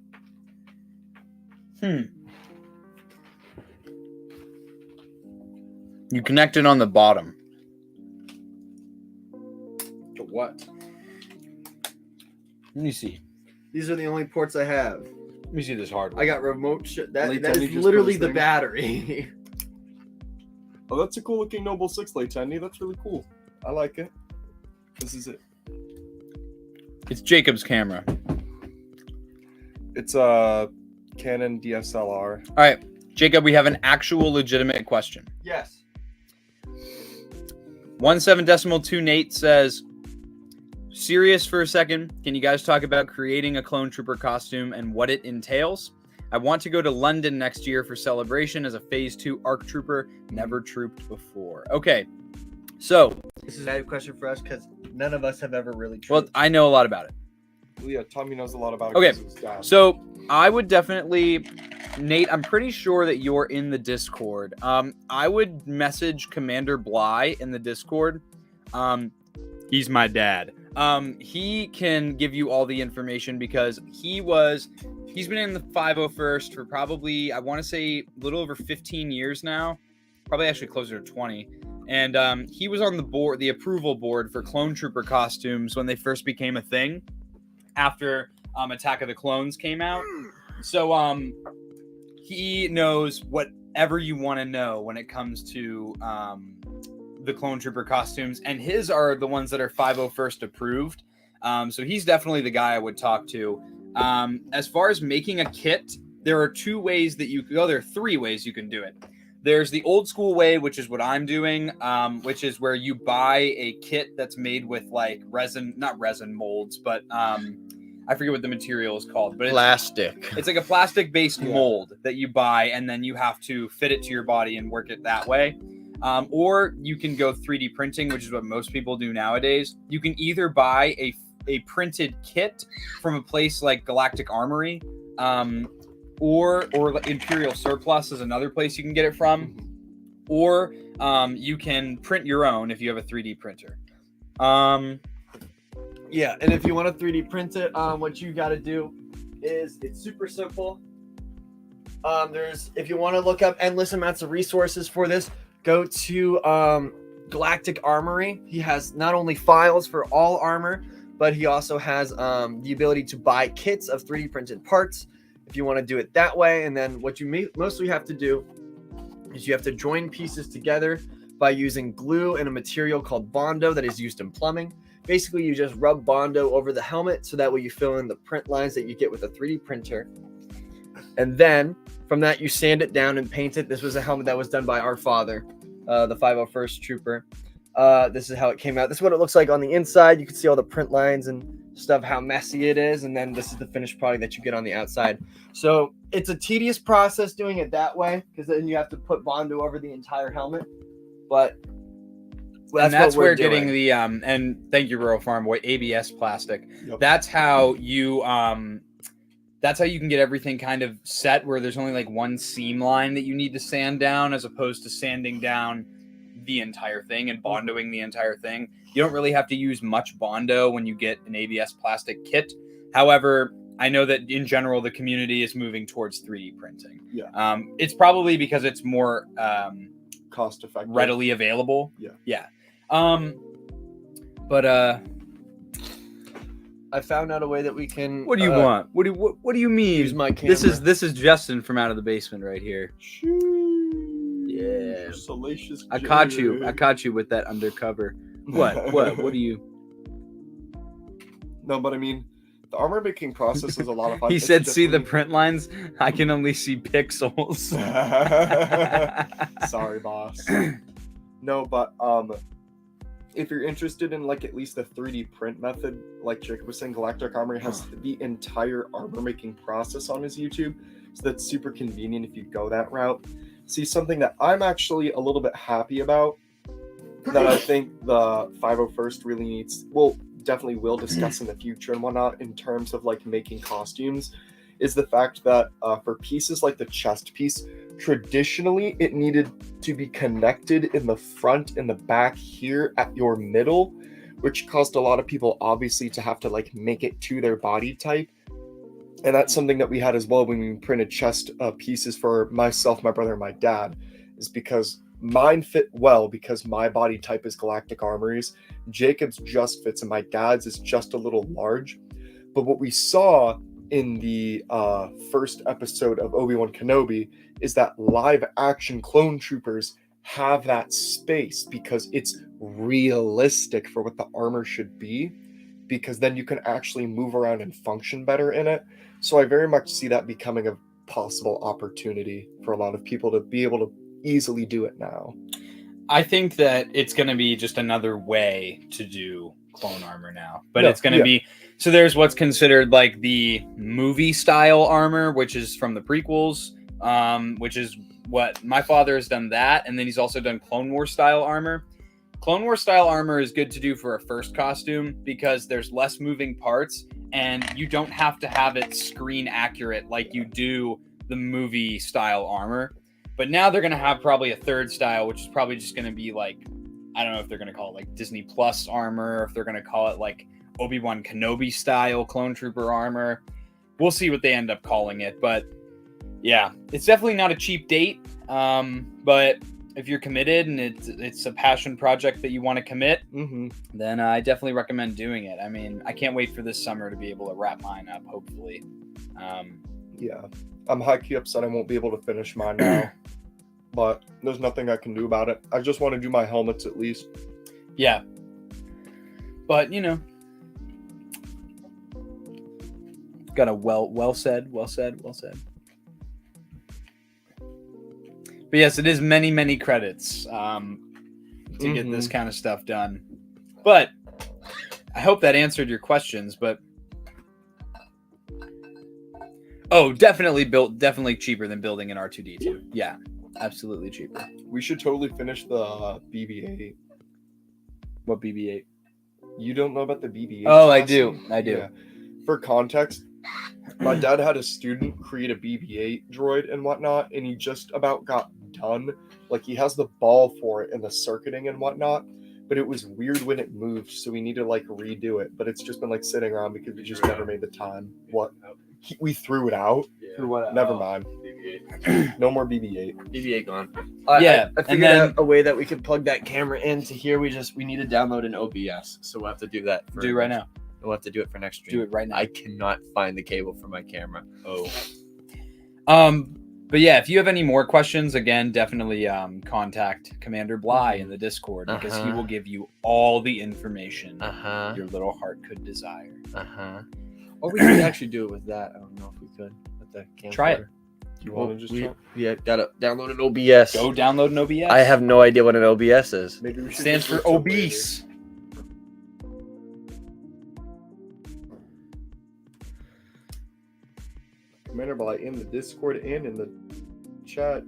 You connect it on the bottom. To what? Let me see. These are the only ports I have. Let me see this hardware. I got remote shit. That Late is Tendy just literally put the his thing. battery. Oh, that's a cool looking Noble 6 late Tendy. That's really cool. I like it. This is it. It's Jacob's camera. It's a Canon DSLR. All right, Jacob, we have an actual legitimate question. Yes. 17.2 Nate says, serious for a second, can you guys talk about creating a clone trooper costume and what it entails? I want to go to London next year for celebration as a phase 2 ARC trooper, never trooped before. Okay, so This is a bad question for us because none of us have ever really well, tried. I know a lot about it. Well, yeah, Tommy knows a lot about it. Okay, 'cause of his dad. So I would definitely, Nate, I'm pretty sure that you're in the Discord. I would message Commander Bly in the Discord. He's my dad. He can give you all the information because he's been in the 501st for probably, I want to say, a little over 15 years now. Probably actually closer to 20. And he was on the board, the approval board for clone trooper costumes when they first became a thing after Attack of the Clones came out. So he knows whatever you want to know when it comes to the clone trooper costumes, and his are the ones that are 501st approved. So he's definitely the guy I would talk to. As far as making a kit, there are 2 ways that you could go. There are 3 ways you can do it. There's the old school way, which is what I'm doing, which is where you buy a kit that's made with like not resin molds, but I forget what the material is called, but Plastic. it's like a plastic-based mold that you buy, and then you have to fit it to your body and work it that way. Or you can go 3D printing, which is what most people do nowadays. You can either buy a printed kit from a place like Galactic Armory, or Imperial Surplus is another place you can get it from, or you can print your own if you have a 3D printer. Yeah, and if you want to 3D print it, what you got to do is it's super simple. If you want to look up endless amounts of resources for this, go to Galactic Armory. He has not only files for all armor, but he also has the ability to buy kits of 3D printed parts if you want to do it that way. And then what you mostly have to do is you have to join pieces together by using glue and a material called Bondo that is used in plumbing. Basically, you just rub Bondo over the helmet so that way you fill in the print lines that you get with a 3D printer. And then from that, you sand it down and paint it. This was a helmet that was done by our father, the 501st Trooper. This is how it came out. This is what it looks like on the inside. You can see all the print lines and stuff, how messy it is. And then this is the finished product that you get on the outside. So it's a tedious process doing it that way because then you have to put Bondo over the entire helmet. But that's where getting the and thank you, Rural Farm Boy, ABS plastic. Yep. That's how you can get everything kind of set where there's only like one seam line that you need to sand down as opposed to sanding down the entire thing and bondoing the entire thing. You don't really have to use much Bondo when you get an ABS plastic kit. However, I know that in general the community is moving towards 3D printing. Yeah. It's probably because it's more Cost effective. readily available. Yeah. But I found out a way that we can. what do you want? What do you mean? Use my camera. This is Justin from out of the basement right here. Yeah. Salacious. I caught you with that undercover. What do you? No, but I mean, the armor making process is a lot of fun. He It's said, "See the definitely- print lines? I can only see pixels." Sorry, boss. No, but if you're interested in like at least the 3D print method, like Jacob was saying, Galactic Armory has the entire armor making process on his YouTube, so that's super convenient if you go that route. See, something that I'm actually a little bit happy about that I think the 501st really needs, well, definitely will discuss in the future and whatnot in terms of like making costumes, is the fact that for pieces like the chest piece, traditionally it needed to be connected in the front and the back here at your middle, which caused a lot of people obviously to have to like make it to their body type. And that's something that we had as well when we printed chest pieces for myself, my brother, and my dad, is because mine fit well because my body type is Galactic Armory's. Jacob's just fits and my dad's is just a little large. But what we saw in the first episode of Obi-Wan Kenobi is that live action clone troopers have that space because it's realistic for what the armor should be, because then you can actually move around and function better in it. So I very much see that becoming a possible opportunity for a lot of people to be able to easily do it now. I think that it's going to be just another way to do clone armor now, but Yeah, it's going to be, so there's what's considered like the movie style armor, which is from the prequels, which is what my father has done that. And then he's also done Clone War style armor. Clone War style armor is good to do for a first costume because there's less moving parts and you don't have to have it screen accurate like you do the movie style armor. But now they're going to have probably a third style, which is probably just going to be like, I don't know if they're going to call it like Disney Plus armor, or if they're going to call it like Obi-Wan Kenobi style clone trooper armor. We'll see what they end up calling it. But yeah, it's definitely not a cheap date. But if you're committed and it's a passion project that you want to commit, then I definitely recommend doing it. I mean, I can't wait for this summer to be able to wrap mine up, hopefully. Yeah, I'm high-key upset I won't be able to finish mine now, but there's nothing I can do about it. I just want to do my helmets at least. Yeah. But, you know, got a well said. But yes, it is many credits to get this kind of stuff done. But I hope that answered your questions. But definitely cheaper than building an R2D2. Yeah, absolutely cheaper. We should totally finish the BB-8. What BB-8? You don't know about the BB-8? Oh, I costume? do. Yeah. For context, my dad had a student create a BB-8 droid and whatnot, and he just about got done. Like, he has the ball for it and the circuiting and whatnot, but it was weird when it moved, so we need to, like, redo it. But it's just been, like, sitting around because we just never made the time. What? We threw it out? Through what? Never mind. No more BB-8. BB-8 gone. Yeah, I and figured then- out a way that we could plug that camera into here. We need to download an OBS, so we'll have to do that. Do it right now. We'll have to do it for next stream. Do it right now. I cannot find the cable for my camera. Oh. But yeah, if you have any more questions, again, definitely contact Commander Bly in the Discord because he will give you all the information your little heart could desire. Or we could actually do it with that. I don't know if we could with the camcorder. Try it. You want to just try? Yeah, gotta download an OBS. Go download an OBS. I have no idea what an OBS is. Maybe we should Stands just for look up later. obese. Commander Bly in the Discord and in the chat.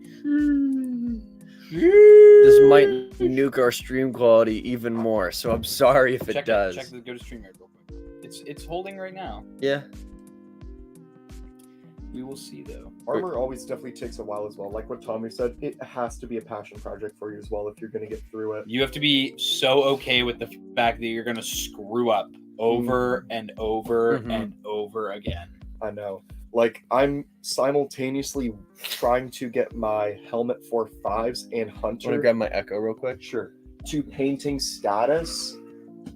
This might nuke our stream quality even more, so I'm sorry if it does. Go to StreamYard real quick. It's holding right now. Yeah. We will see though. Armor always definitely takes a while as well. Like what Tommy said, it has to be a passion project for you as well if you're going to get through it. You have to be so okay with the fact that you're going to screw up over and over and over again. I know. Like, I'm simultaneously trying to get my helmet for 5s and Hunter. Want to grab my Echo real quick? Sure. To painting status,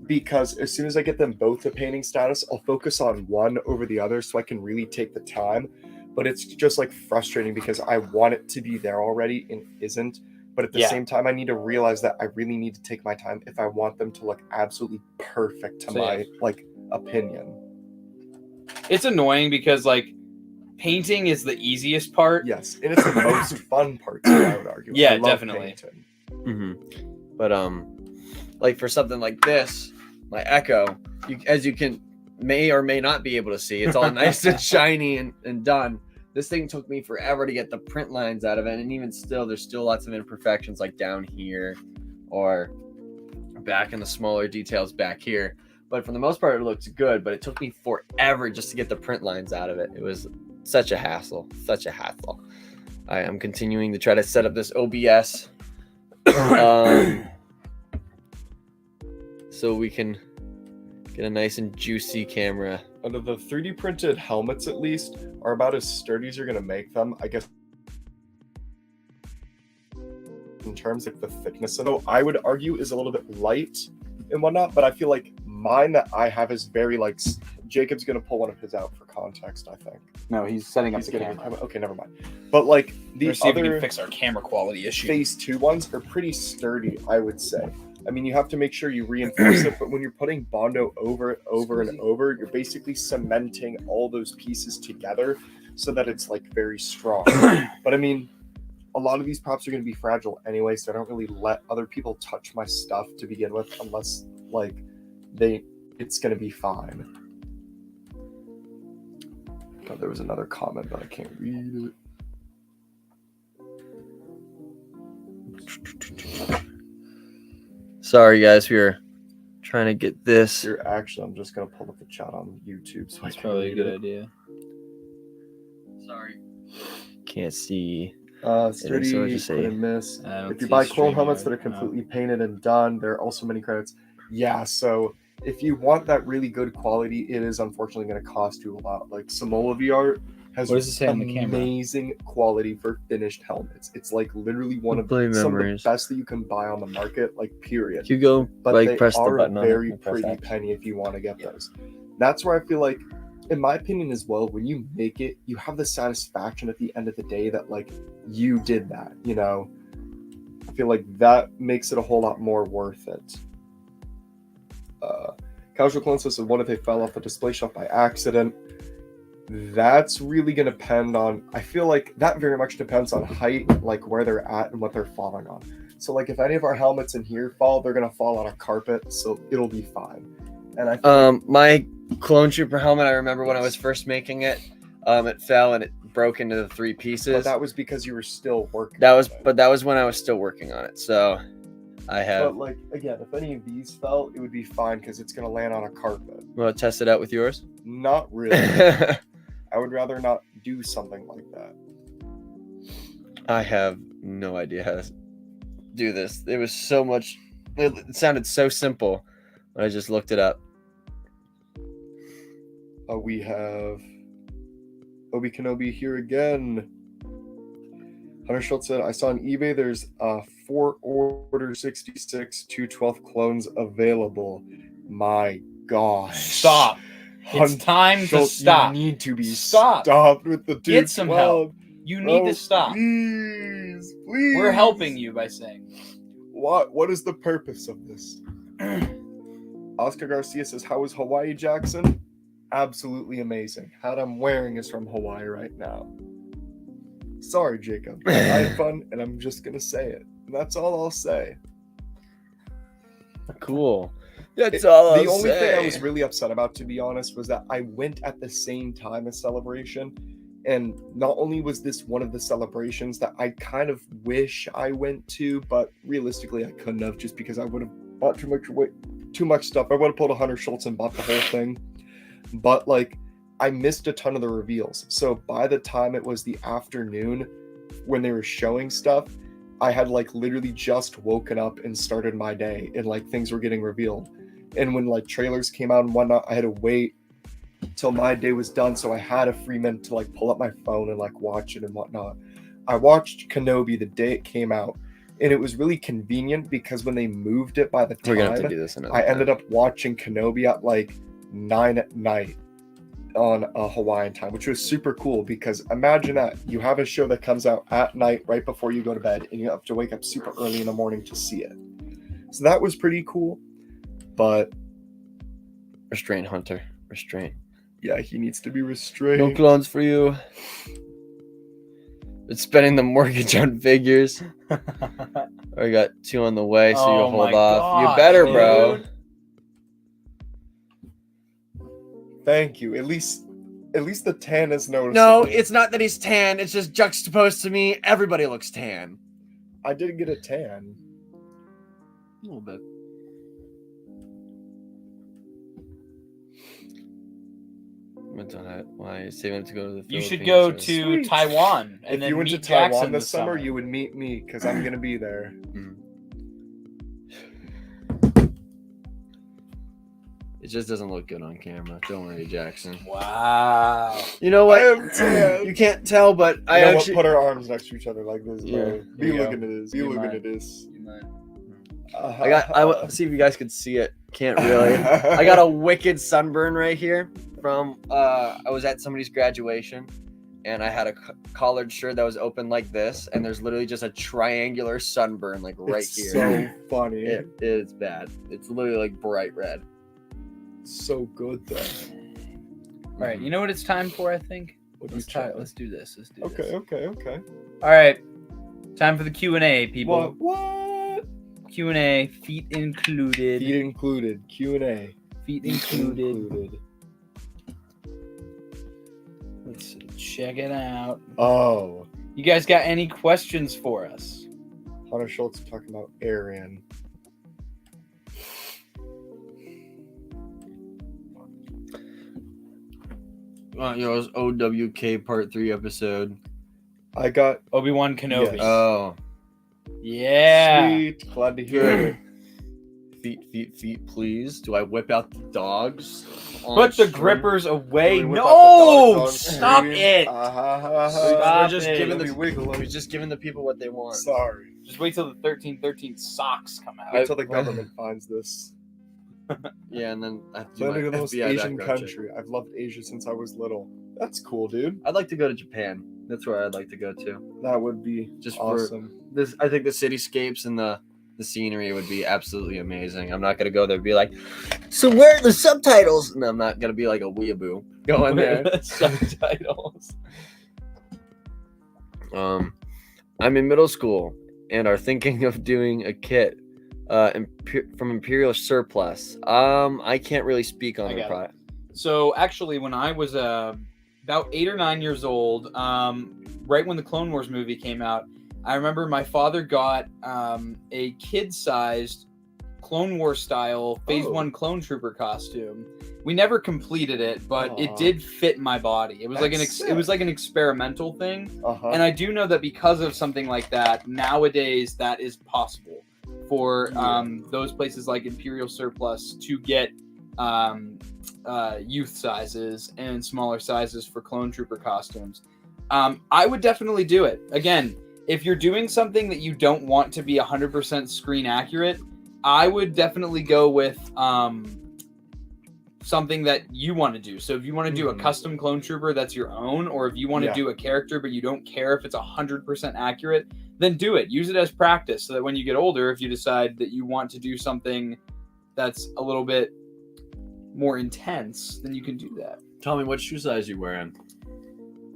because as soon as I get them both to painting status, I'll focus on one over the other so I can really take the time. But it's just like frustrating because I want it to be there already and isn't. But at the same time, I need to realize that I really need to take my time if I want them to look absolutely perfect to my like opinion. It's annoying because like painting is the easiest part. Yes, and it's the most fun part too, I would argue. Yeah, I love definitely. painting. But like for something like this, my Echo, as you can may or may not be able to see, it's all nice and shiny and done. This thing took me forever to get the print lines out of it, and even still, there's still lots of imperfections like down here or back in the smaller details back here. But for the most part, it looks good, but it took me forever just to get the print lines out of it. It was such a hassle, I am continuing to try to set up this OBS so we can get a nice and juicy camera. Under the 3D printed helmets, at least, are about as sturdy as you're going to make them, I guess, in terms of the thickness. So I would argue is a little bit light and whatnot, but I feel like mine that I have is very like, Jacob's going to pull one of his out for context, I think. No, he's setting up He's the getting camera. okay, never mind. But like the Let's see if we other can fix our camera quality issue. phase 2 ones are pretty sturdy, I would say. I mean, you have to make sure you reinforce it, but when you're putting Bondo over it, over and over, you're basically cementing all those pieces together so that it's like very strong. But I mean, a lot of these props are going to be fragile anyway, so I don't really let other people touch my stuff to begin with unless like it's going to be fine. God, there was another comment, but I can't read it. Sorry, guys, we were trying to get this. Here, actually, I'm just going to pull up the chat on YouTube. So That's I can probably a read good it. idea. Sorry. Can't see. Sturdy, so just say- couldn't miss. I don't If you see buy clone StreamYard, helmets that are completely painted and done, there are also many credits. Yeah, so if you want that really good quality, it is unfortunately going to cost you a lot. Like Samoa VR has What does it say on the camera? amazing quality for finished helmets. It's like literally one of Play some of the memories. best that you can buy on the market, like period. Hugo, But like they press the are button a on very it. Press pretty X. penny if you want to get those. That's where I feel like, in my opinion as well, when you make it, you have the satisfaction at the end of the day that like you did that, you know? I feel like that makes it a whole lot more worth it. Casual Clone says, what if they fell off the display shelf by accident? That's really going to depend on, I feel like that very much depends on height, like where they're at and what they're falling on. So like if any of our helmets in here fall, they're going to fall on a carpet, so it'll be fine. And I feel My Clone Trooper helmet, I remember when I was first making it, it fell and it broke into the 3 pieces. but that was because you were still working. That was, on it. but that was when I was still working on it. So I have. But like again, if any of these fell, it would be fine because it's going to land on a carpet. Want to test it out with yours? Not really. I would rather not do something like that. I have no idea how to do this. It was so much. It sounded so simple when I just looked it up. We have Obi-Wan Kenobi here again. Hunter Schultz said, I saw on eBay there's 4 Order 66 212 clones available. My gosh. Stop. It's time to Schultz, stop. You need to be Stop. stopped with the 212. Get some help. You need to stop. Please. We're helping you by saying. What is the purpose of this? Oscar Garcia says, how is Hawaii, Jackson? Absolutely amazing. Hat I'm wearing is from Hawaii right now. Sorry, Jacob. I had fun, and I'm just going to say it. And that's all I'll say. Cool. That's all The I'll only say. thing I was really upset about, to be honest, was that I went at the same time as Celebration. And not only was this one of the celebrations that I kind of wish I went to, but realistically I couldn't have, just because I would have bought too much stuff. I would have pulled a Hunter Schultz and bought the whole thing. But like, I missed a ton of the reveals. So by the time it was the afternoon when they were showing stuff, I had like literally just woken up and started my day, and like things were getting revealed. And when like trailers came out and whatnot, I had to wait till my day was done, so I had a free minute to like pull up my phone and like watch it and whatnot. I watched Kenobi the day it came out, and it was really convenient because when they moved it by the time, We're gonna have to do this another I time. ended up watching Kenobi at like 9 at night on a Hawaiian time, which was super cool, because imagine that you have a show that comes out at night right before you go to bed, and you have to wake up super early in the morning to see it. So that was pretty cool. But Restraint, Hunter. Restraint. yeah, he needs to be restrained. No clones for you. It's spending the mortgage on figures. I got 2 on the way, so Oh you'll hold my off. You God, better, bro. dude. Thank you. At least the tan is noticeable. No, it's not that he's tan. It's just juxtaposed to me. Everybody looks tan. I did get a tan. A little bit. Why are you saving to go to the You should Philippines go or- to Sweet. Taiwan and If then you went to meet Taiwan Jackson this summer, you would meet me, because I'm gonna be there. It just doesn't look good on camera. Don't worry, Jackson. Wow. You know what? I am tan. You can't tell, but You I know actually. what? Put our arms next to each other like this, bro. Yeah, Be there you go. looking at this. Be You looking might. at this. You might. I see if you guys could see it. Can't really. I got a wicked sunburn right here from. I was at somebody's graduation, and I had a collared shirt that was open like this, and there's literally just a triangular sunburn like right It's here. so funny. It is bad. It's literally like bright red. So good though. All right, you know what it's time for, I think? What Let's try. Let's do this. Let's do this. Okay. All right. Time for the Q&A, people. What? Q&A, feet included. Feet included. Q&A. Feet included. Let's check it out. Oh. You guys got any questions for us? Hunter Schultz talking about Arian. It was OWK Part 3 episode. I got Obi-Wan Kenobi. Yes. Oh. Yeah. sweet. Glad to hear it. Feet, please. Do I whip out the dogs? on Put the stream? grippers away. Can we whip out No! the dogs on Stop screen? it. We're just it. giving Let me the wiggle we're them. just giving the people what they want. Sorry. Just wait till the 1313 socks come out. Wait till the government finds this. Yeah, and then I have to do Landing my in the most FBI Asian background check. country. I've loved Asia since I was little. That's cool, dude. I'd like to go to Japan. That's where I'd like to go to. That would be Just for awesome. this, I think the cityscapes and the scenery would be absolutely amazing. I'm not gonna go there and be like, so where are the subtitles? No, I'm not gonna be like a weeaboo going there. Subtitles. I'm in middle school and are thinking of doing a kit from Imperial Surplus. I can't really speak on I the got it. product. So actually, when I was about 8 or 9 years old, right when the Clone Wars movie came out, I remember my father got a kid-sized Clone Wars style Phase 1 Clone Trooper costume. We never completed it, but it Aw. did fit my body. It was like That's it was like an experimental thing. Uh-huh. And I do know that because of something like that, nowadays that is possible for those places like Imperial Surplus to get youth sizes and smaller sizes for Clone Trooper costumes. I would definitely do it. Again, if you're doing something that you don't want to be 100% screen accurate, I would definitely go with something that you want to do. So if you want to do a custom clone trooper that's your own, or if you want to do a character but you don't care if it's 100% accurate, then do it. Use it as practice so that when you get older, if you decide that you want to do something that's a little bit more intense, then you can do that. Tell me, what shoe size you wearing?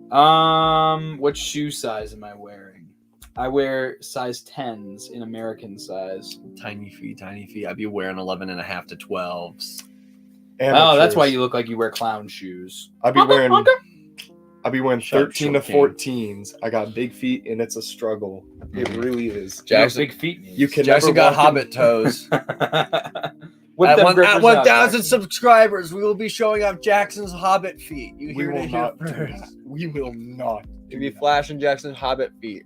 What shoe size am I wearing? I wear size 10s in American size. Tiny feet. I'd be wearing 11.5 to 12s. Oh, that's why you look like you wear clown shoes. I'd be wearing 13 to King. 14s. I got big feet, and it's a struggle. It really is. Jackson, big feet. You can Jackson never got walk in- hobbit toes. At 1,000 subscribers, we will be showing off Jackson's hobbit feet. You We hear will it here not do first. that. We will not. You'll be flashing Jackson's hobbit feet.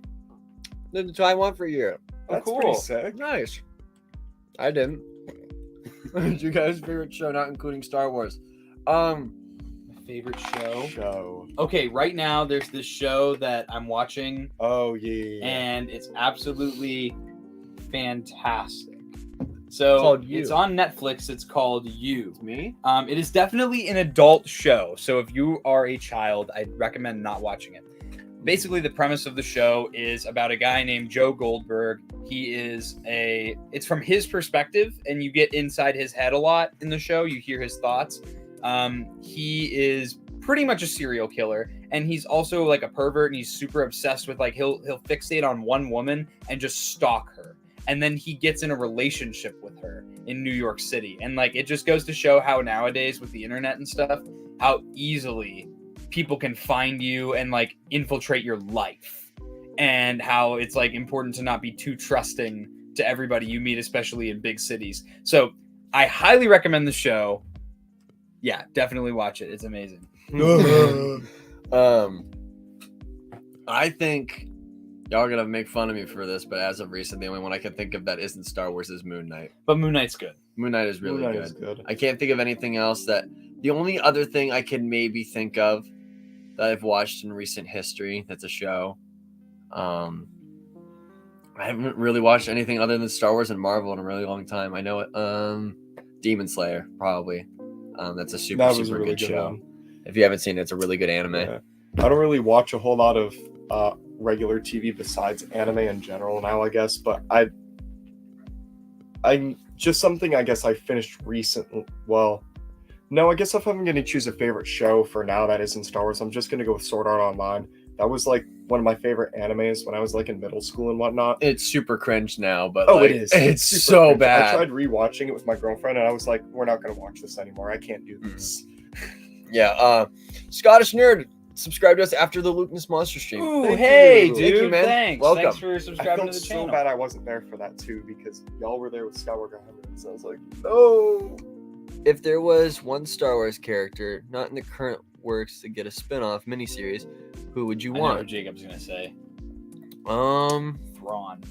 That's what I want for you. That's cool. pretty sick. Nice. I didn't. What's your guys' favorite show, not including Star Wars? Favorite show? Show. Okay, right now there's this show that I'm watching, Oh yeah. and it's absolutely fantastic. So Called You. it's on Netflix. It's called You. Me? It is definitely an adult show. So if you are a child, I'd recommend not watching it. Basically, the premise of the show is about a guy named Joe Goldberg. It's from his perspective, and you get inside his head a lot in the show. You hear his thoughts. He is pretty much a serial killer, and he's also like a pervert, and he's super obsessed with like he'll fixate on one woman and just stalk her. And then he gets in a relationship with her in New York City. And like it just goes to show how nowadays with the internet and stuff, how easily people can find you and like infiltrate your life, and how it's like important to not be too trusting to everybody you meet, especially in big cities. So I highly recommend the show. Yeah, definitely watch it. It's amazing. I think y'all are gonna make fun of me for this, but as of recent, the only one I can think of that isn't Star Wars is Moon Knight. But Moon Knight's good. Moon Knight is really Moon Knight good. is good. I can't think of anything else that. The only other thing I can maybe think of that I've watched in recent history that's a show. I haven't really watched anything other than Star Wars and Marvel in a really long time. I know it. Demon Slayer, probably. That's a super That was a super really good good show. one. If you haven't seen it, it's a really good anime. Yeah. I don't really watch a whole lot of regular TV besides anime in general now, I guess. But I just something I guess I finished recently. Well, no, I guess if I'm going to choose a favorite show for now that isn't Star Wars, I'm just going to go with Sword Art Online. That was like one of my favorite animes when I was like in middle school and whatnot. It's super cringe now, but It is. It's super so cringe. bad. I tried rewatching it with my girlfriend, and I was like, "We're not going to watch this anymore. I can't do this." Yeah. Scottish Nerd, subscribe to us after the Lukeness Monster stream. Ooh, Thank hey, you. dude. Thank you, man. Thanks. Welcome. Thanks for I subscribing felt to the so channel. bad I wasn't there for that too, because y'all were there with Skywalker 100, so I was like, "No." If there was one Star Wars character, not in the current works, to get a spin-off miniseries, who would you I know what want? Jacob's gonna say. Thrawn.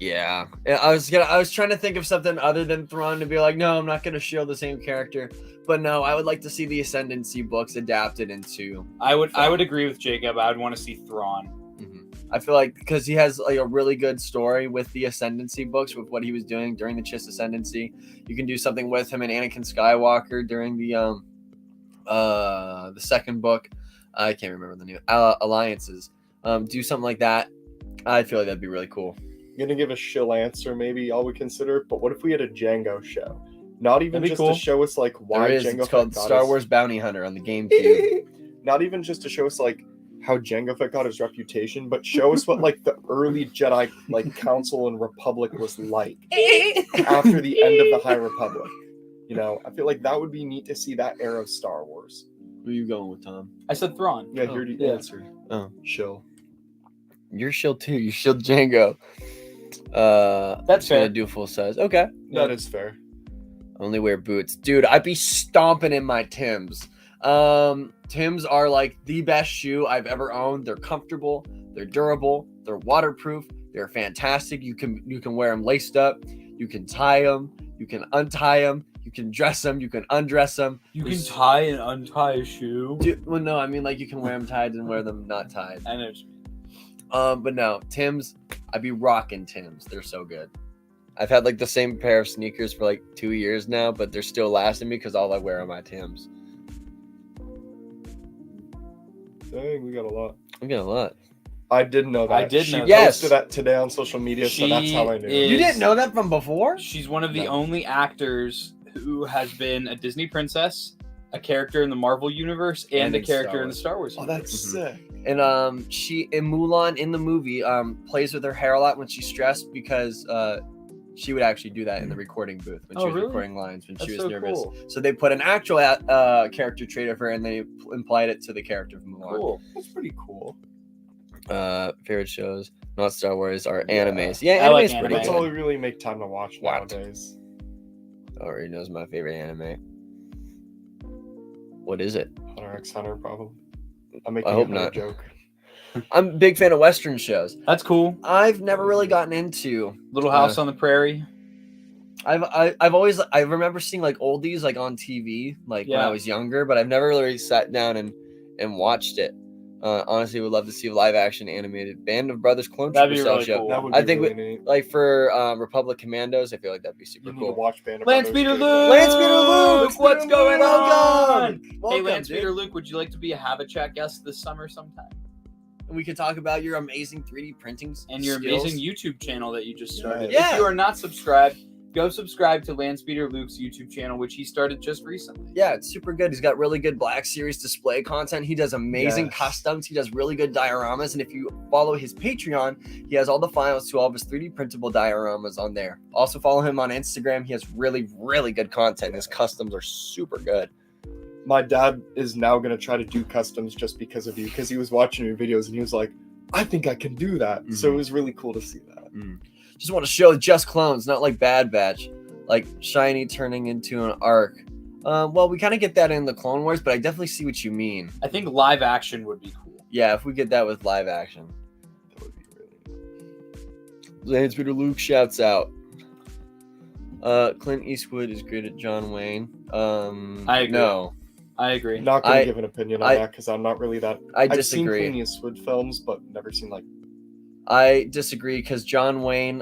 Yeah. I was trying to think of something other than Thrawn to be like, no, I'm not gonna show the same character. But no, I would like to see the Ascendancy books adapted into. I would agree with Jacob. I would want to see Thrawn. I feel like because he has like a really good story with the Ascendancy books, with what he was doing during the Chiss Ascendancy. You can do something with him and Anakin Skywalker during the second book. I can't remember the name. Alliances. Do something like that. I feel like that'd be really cool. I'm gonna give a shill answer, maybe y'all would consider. But what if we had a Django show? Not even That'd be just cool. to show us like why There is. Jango It's called Fett got Star his- Wars Bounty Hunter on the GameCube. Not even just to show us like how Jango Fett got his reputation, but show us what like the early Jedi like Council and Republic was like after the end of the High Republic. You know, I feel like that would be neat to see that era of Star Wars. Who are you going with, Tom? I said Thrawn. Yeah, Oh, here the yeah. answer. Oh. Shill. You're shield too. You shield Django. That's gonna fair. do full size. Okay. That is fair. Only wear boots. Dude, I'd be stomping in my Timbs. Timbs are like the best shoe I've ever owned. They're comfortable, they're durable, they're waterproof, they're fantastic. You can wear them laced up, you can tie them, you can untie them, you can dress them, you can undress them. You can tie and untie a shoe. Well, no, I mean like you can wear them tied and wear them not tied. I know. But no, Timbs, I'd be rocking Timbs. They're so good. I've had like the same pair of sneakers for like 2 years now, but they're still lasting me because all I wear are my Timbs. Dang, we got a lot. I'm getting a lot. I did know that. I did she know that. Yes. posted that today on social media, so that's how I knew. She You is- didn't know that from before? She's one of the No. only actors who has been a Disney princess, a character in the Marvel universe, and a in character Star in the Wars. Star Wars Oh, universe. that's sick. And she in Mulan in the movie plays with her hair a lot when she's stressed because she would actually do that in the recording booth when she Oh, was really? recording lines when That's she was so nervous. cool. So they put an actual character trait of her and they implied it to the character of Mulan. Cool. That's pretty cool. Favorite shows, not Star Wars, are Yeah. animes. Yeah, I like anime's pretty anime. That's all we good. really make time to watch What? nowadays. Already knows my favorite anime. What is it? Hunter x Hunter, probably. I'm making I hope another not. joke. I'm a big fan of Western shows. That's cool. I've never really gotten into. Little House on the Prairie. I've always I remember seeing like oldies like on TV like when I Yeah. was younger, but I've never really sat down and watched it. Honestly, would love to see a live action animated Band of Brothers Clone That'd be Trooper style really show. cool. That would I be think really neat. Like for Republic Commandos, I feel like that'd be super You need to cool. watch Band of Lance Brothers, Peter dude. Luke! Lance Peter Luke! What's going on? Hey, Welcome, Lance dude. Peter Luke, would you like to be a Have a Chat guest this summer sometime? We could talk about your amazing 3D printing And your skills. amazing YouTube channel that you just started. Yeah. If you are not subscribed, go subscribe to Lance Peter Luke's YouTube channel, which he started just recently. Yeah, it's super good. He's got really good Black Series display content. He does amazing Yes. customs. He does really good dioramas. And if you follow his Patreon, he has all the files to all of his 3D printable dioramas on there. Also follow him on Instagram. He has really, really good content. His customs are super good. My dad is now going to try to do customs just because of you, because he was watching your videos and he was like, I think I can do that. So it was really cool to see that. Just want to show just clones, not like Bad Batch. Like Shiny turning into an arc. Well, we kind of get that in the Clone Wars, but I definitely see what you mean. I think live action would be cool. Yeah, if we get that with live action. That would be really Lance Peter Luke shouts out. Clint Eastwood is great at John Wayne. I agree. No, I agree. Not going I- to give an opinion on that because I'm not really that. I I've seen disagree. Clint Eastwood films, but never seen like. I disagree because John Wayne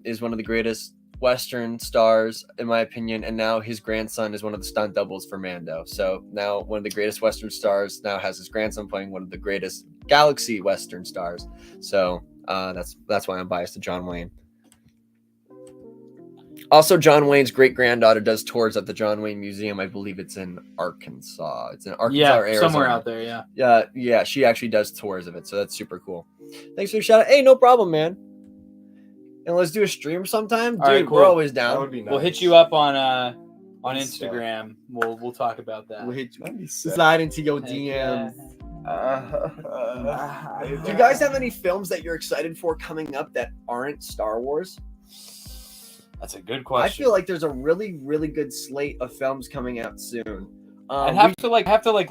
is one of the greatest Western stars, in my opinion, and now his grandson is one of the stunt doubles for Mando. So now one of the greatest Western stars now has his grandson playing one of the greatest galaxy Western stars. So that's why I'm biased to John Wayne. Also, John Wayne's great granddaughter does tours at the John Wayne Museum. I believe it's in Arkansas. It's in Arkansas Yeah, or Arizona. somewhere out there, yeah. Yeah, she actually does tours of it, so that's super cool. Thanks for the shout out. Hey, no problem, man. And let's do a stream sometime, dude. All right, cool. We're always That down. would be nice. We'll hit you up on Nice stuff. Instagram. We'll talk about that. We'll hit you. That'd be sick. Slide into your Heck DMs. yeah. Do you guys have any films that you're excited for coming up that aren't Star Wars? That's a good I question. feel like there's a really, really good slate of films coming out soon. I'd have to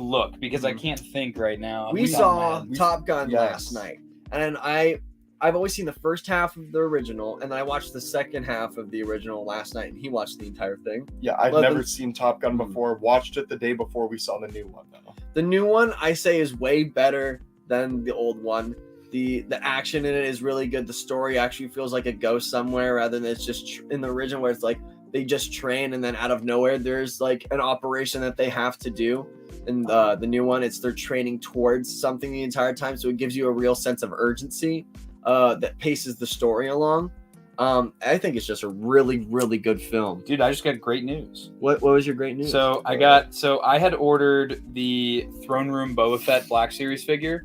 look because I can't think right now. we off the top saw of my head. Top Gun Yes. last night, and I've always seen the first half of the original, and then I watched the second half of the original last night, and he watched the entire thing. Yeah, I've Well, never then- seen Top Gun before. Watched it the day before we saw the new one, though. The new one, I say, is way better than the old one. The action in it is really good. The story actually feels like it goes somewhere rather than it's just in the original where it's like they just train and then out of nowhere there's like an operation that they have to do. In the new one, it's they're training towards something the entire time, so it gives you a real sense of urgency that paces the story along. I think it's just a really, really good film. Dude, I just got great news. What was your great news? So I had ordered the Throne Room Boba Fett Black Series figure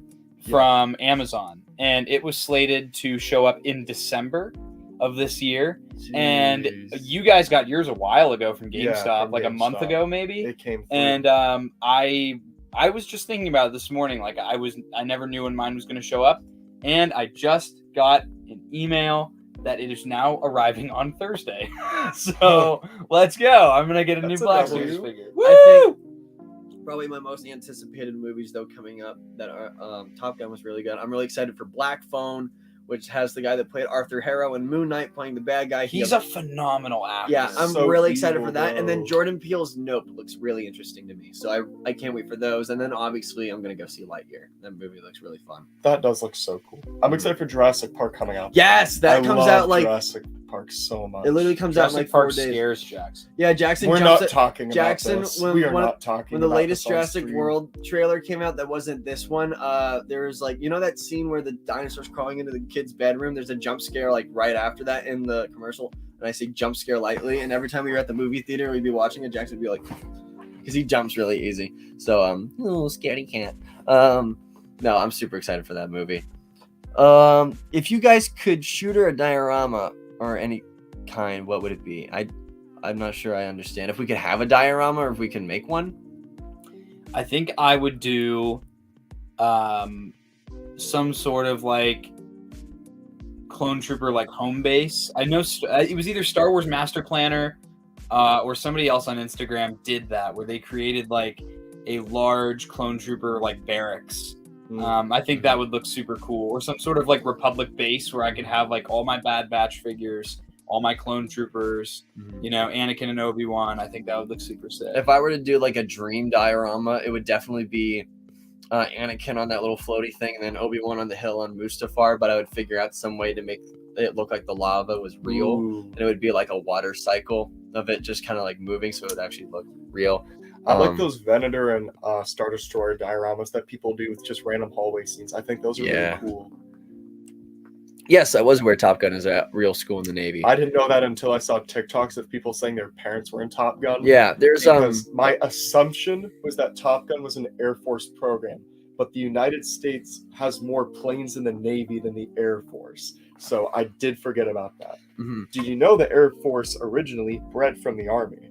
from Amazon, and it was slated to show up in December of this year. And Jeez. you guys got yours a while ago from Yeah, GameStop, from like a month GameStop. ago, maybe. It came through. And I was just thinking about it this morning. Like I never knew when mine was going to show up, and I just got an email that it is now arriving on Thursday. So let's go. I'm gonna get a new That's a Black W. Series figure. I think probably my most anticipated movies though coming up that are Top Gun was really good. I'm really excited for Black Phone, which has the guy that played Arthur Harrow and Moon Knight playing the bad guy. He's a phenomenal actor. yeah, I'm so really excited evil, for that. And then bro. Jordan Peele's Nope looks really interesting to me. So I can't wait for those. And then obviously I'm gonna go see Lightyear. That movie looks really fun. That does look so cool. I'm excited for Jurassic Park coming out. Yes, that I comes love out like Jurassic Park so much. It literally comes out in Jurassic like 4 Park days. scares Jackson. Yeah, Jackson We're jumps not talking Jackson, about this. when We are one of- not talking when the about latest this on Jurassic stream. World trailer came out. That wasn't this one. There was like, you know that scene where the dinosaurs crawling into the kid's bedroom? There's a jump scare like right after that in the commercial. And I say jump scare lightly. And every time we were at the movie theater, we'd be watching it. Jackson would be like, because he jumps really easy. So oh, scaredy cat. No, I'm super excited for that movie. If you guys could shoot a diorama or any kind, what would it be? I'm not sure I understand. If we could have a diorama or if we can make one. I think I would do some sort of like clone trooper like home base. I know it was either Star Wars Master Planner or somebody else on Instagram did that, where they created like a large clone trooper like barracks. I think that would look super cool, or some sort of like Republic base where I could have like all my Bad Batch figures, all my clone troopers, you know, Anakin and Obi-Wan. I think that would look super sick. If I were to do like a dream diorama, it would definitely be Anakin on that little floaty thing, and then Obi-Wan on the hill on Mustafar. But I would figure out some way to make it look like the lava was real, and it would be like a water cycle of it just kind of like moving, so it would actually look real. I like those Venator and Star Destroyer dioramas that people do with just random hallway scenes. I think those are really cool. Yes, I was aware Top Gun is a real school in the Navy. I didn't know that until I saw TikToks of people saying their parents were in Top Gun. Yeah, there's because my assumption was that Top Gun was an Air Force program, but the United States has more planes in the Navy than the Air Force. So I did forget about that. Mm-hmm. Did you know the Air Force originally bred from the Army?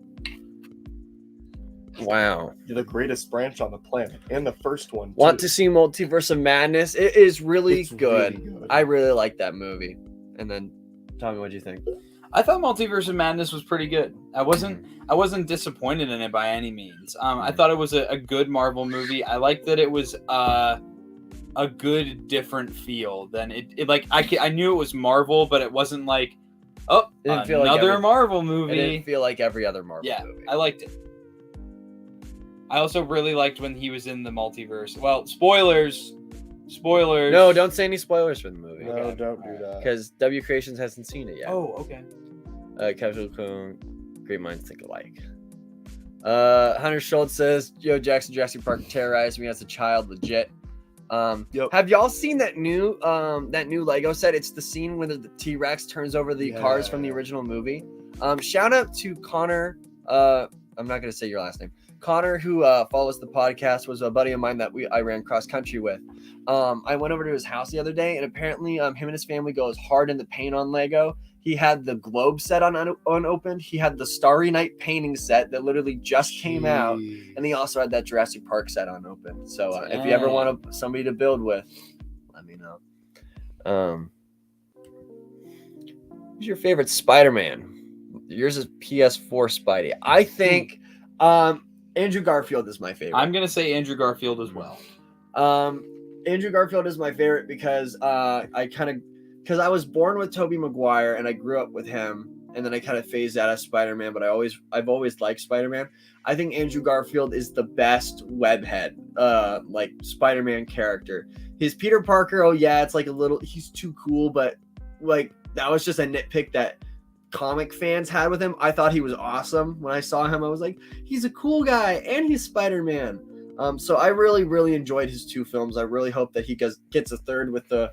Wow. You're the greatest branch on the planet, and the first one. Want to see Multiverse of Madness? It is really good. Really good. I really like that movie. And then, Tommy, what do you think? I thought Multiverse of Madness was pretty good. I wasn't disappointed in it by any means. I thought it was a good Marvel movie. I liked that it was a good different feel than it like I knew it was Marvel, but it wasn't like another Marvel movie. It didn't feel like every other Marvel movie. I liked it. I also really liked when he was in the multiverse. Well, spoilers. No, don't say any spoilers for the movie. No, okay? don't do that. Because W Creations hasn't seen it yet. Oh, okay. Casual Clone, great minds think alike. Hunter Schultz says, "Yo, Jackson, Jurassic Park terrorized me as a child, legit." Yep. Have y'all seen that new Lego set? It's the scene where the T-Rex turns over the cars from the original movie. Shout out to Connor. I'm not gonna say your last name. Connor, who follows the podcast, was a buddy of mine that I ran cross country with. I went over to his house the other day, and apparently him and his family goes hard in the paint on Lego. He had the globe set unopened. He had the Starry Night painting set that literally just came out, and he also had that Jurassic Park set unopened. So if you ever want somebody to build with, let me know. Who's your favorite Spider-Man? Yours is PS4 Spidey. I think Andrew Garfield is my favorite. I'm gonna say Andrew Garfield as well. Andrew Garfield is my favorite because I was born with Tobey Maguire and I grew up with him, and then I kind of phased out of Spider-Man, but I've always liked Spider-Man. I think Andrew Garfield is the best webhead like Spider-Man character. His Peter Parker, it's like he's too cool, but like that was just a nitpick that comic fans had with him. I thought he was awesome. When I saw him, I was like, he's a cool guy and he's Spider-Man. So I really, really enjoyed his two films. I really hope that he gets a third with the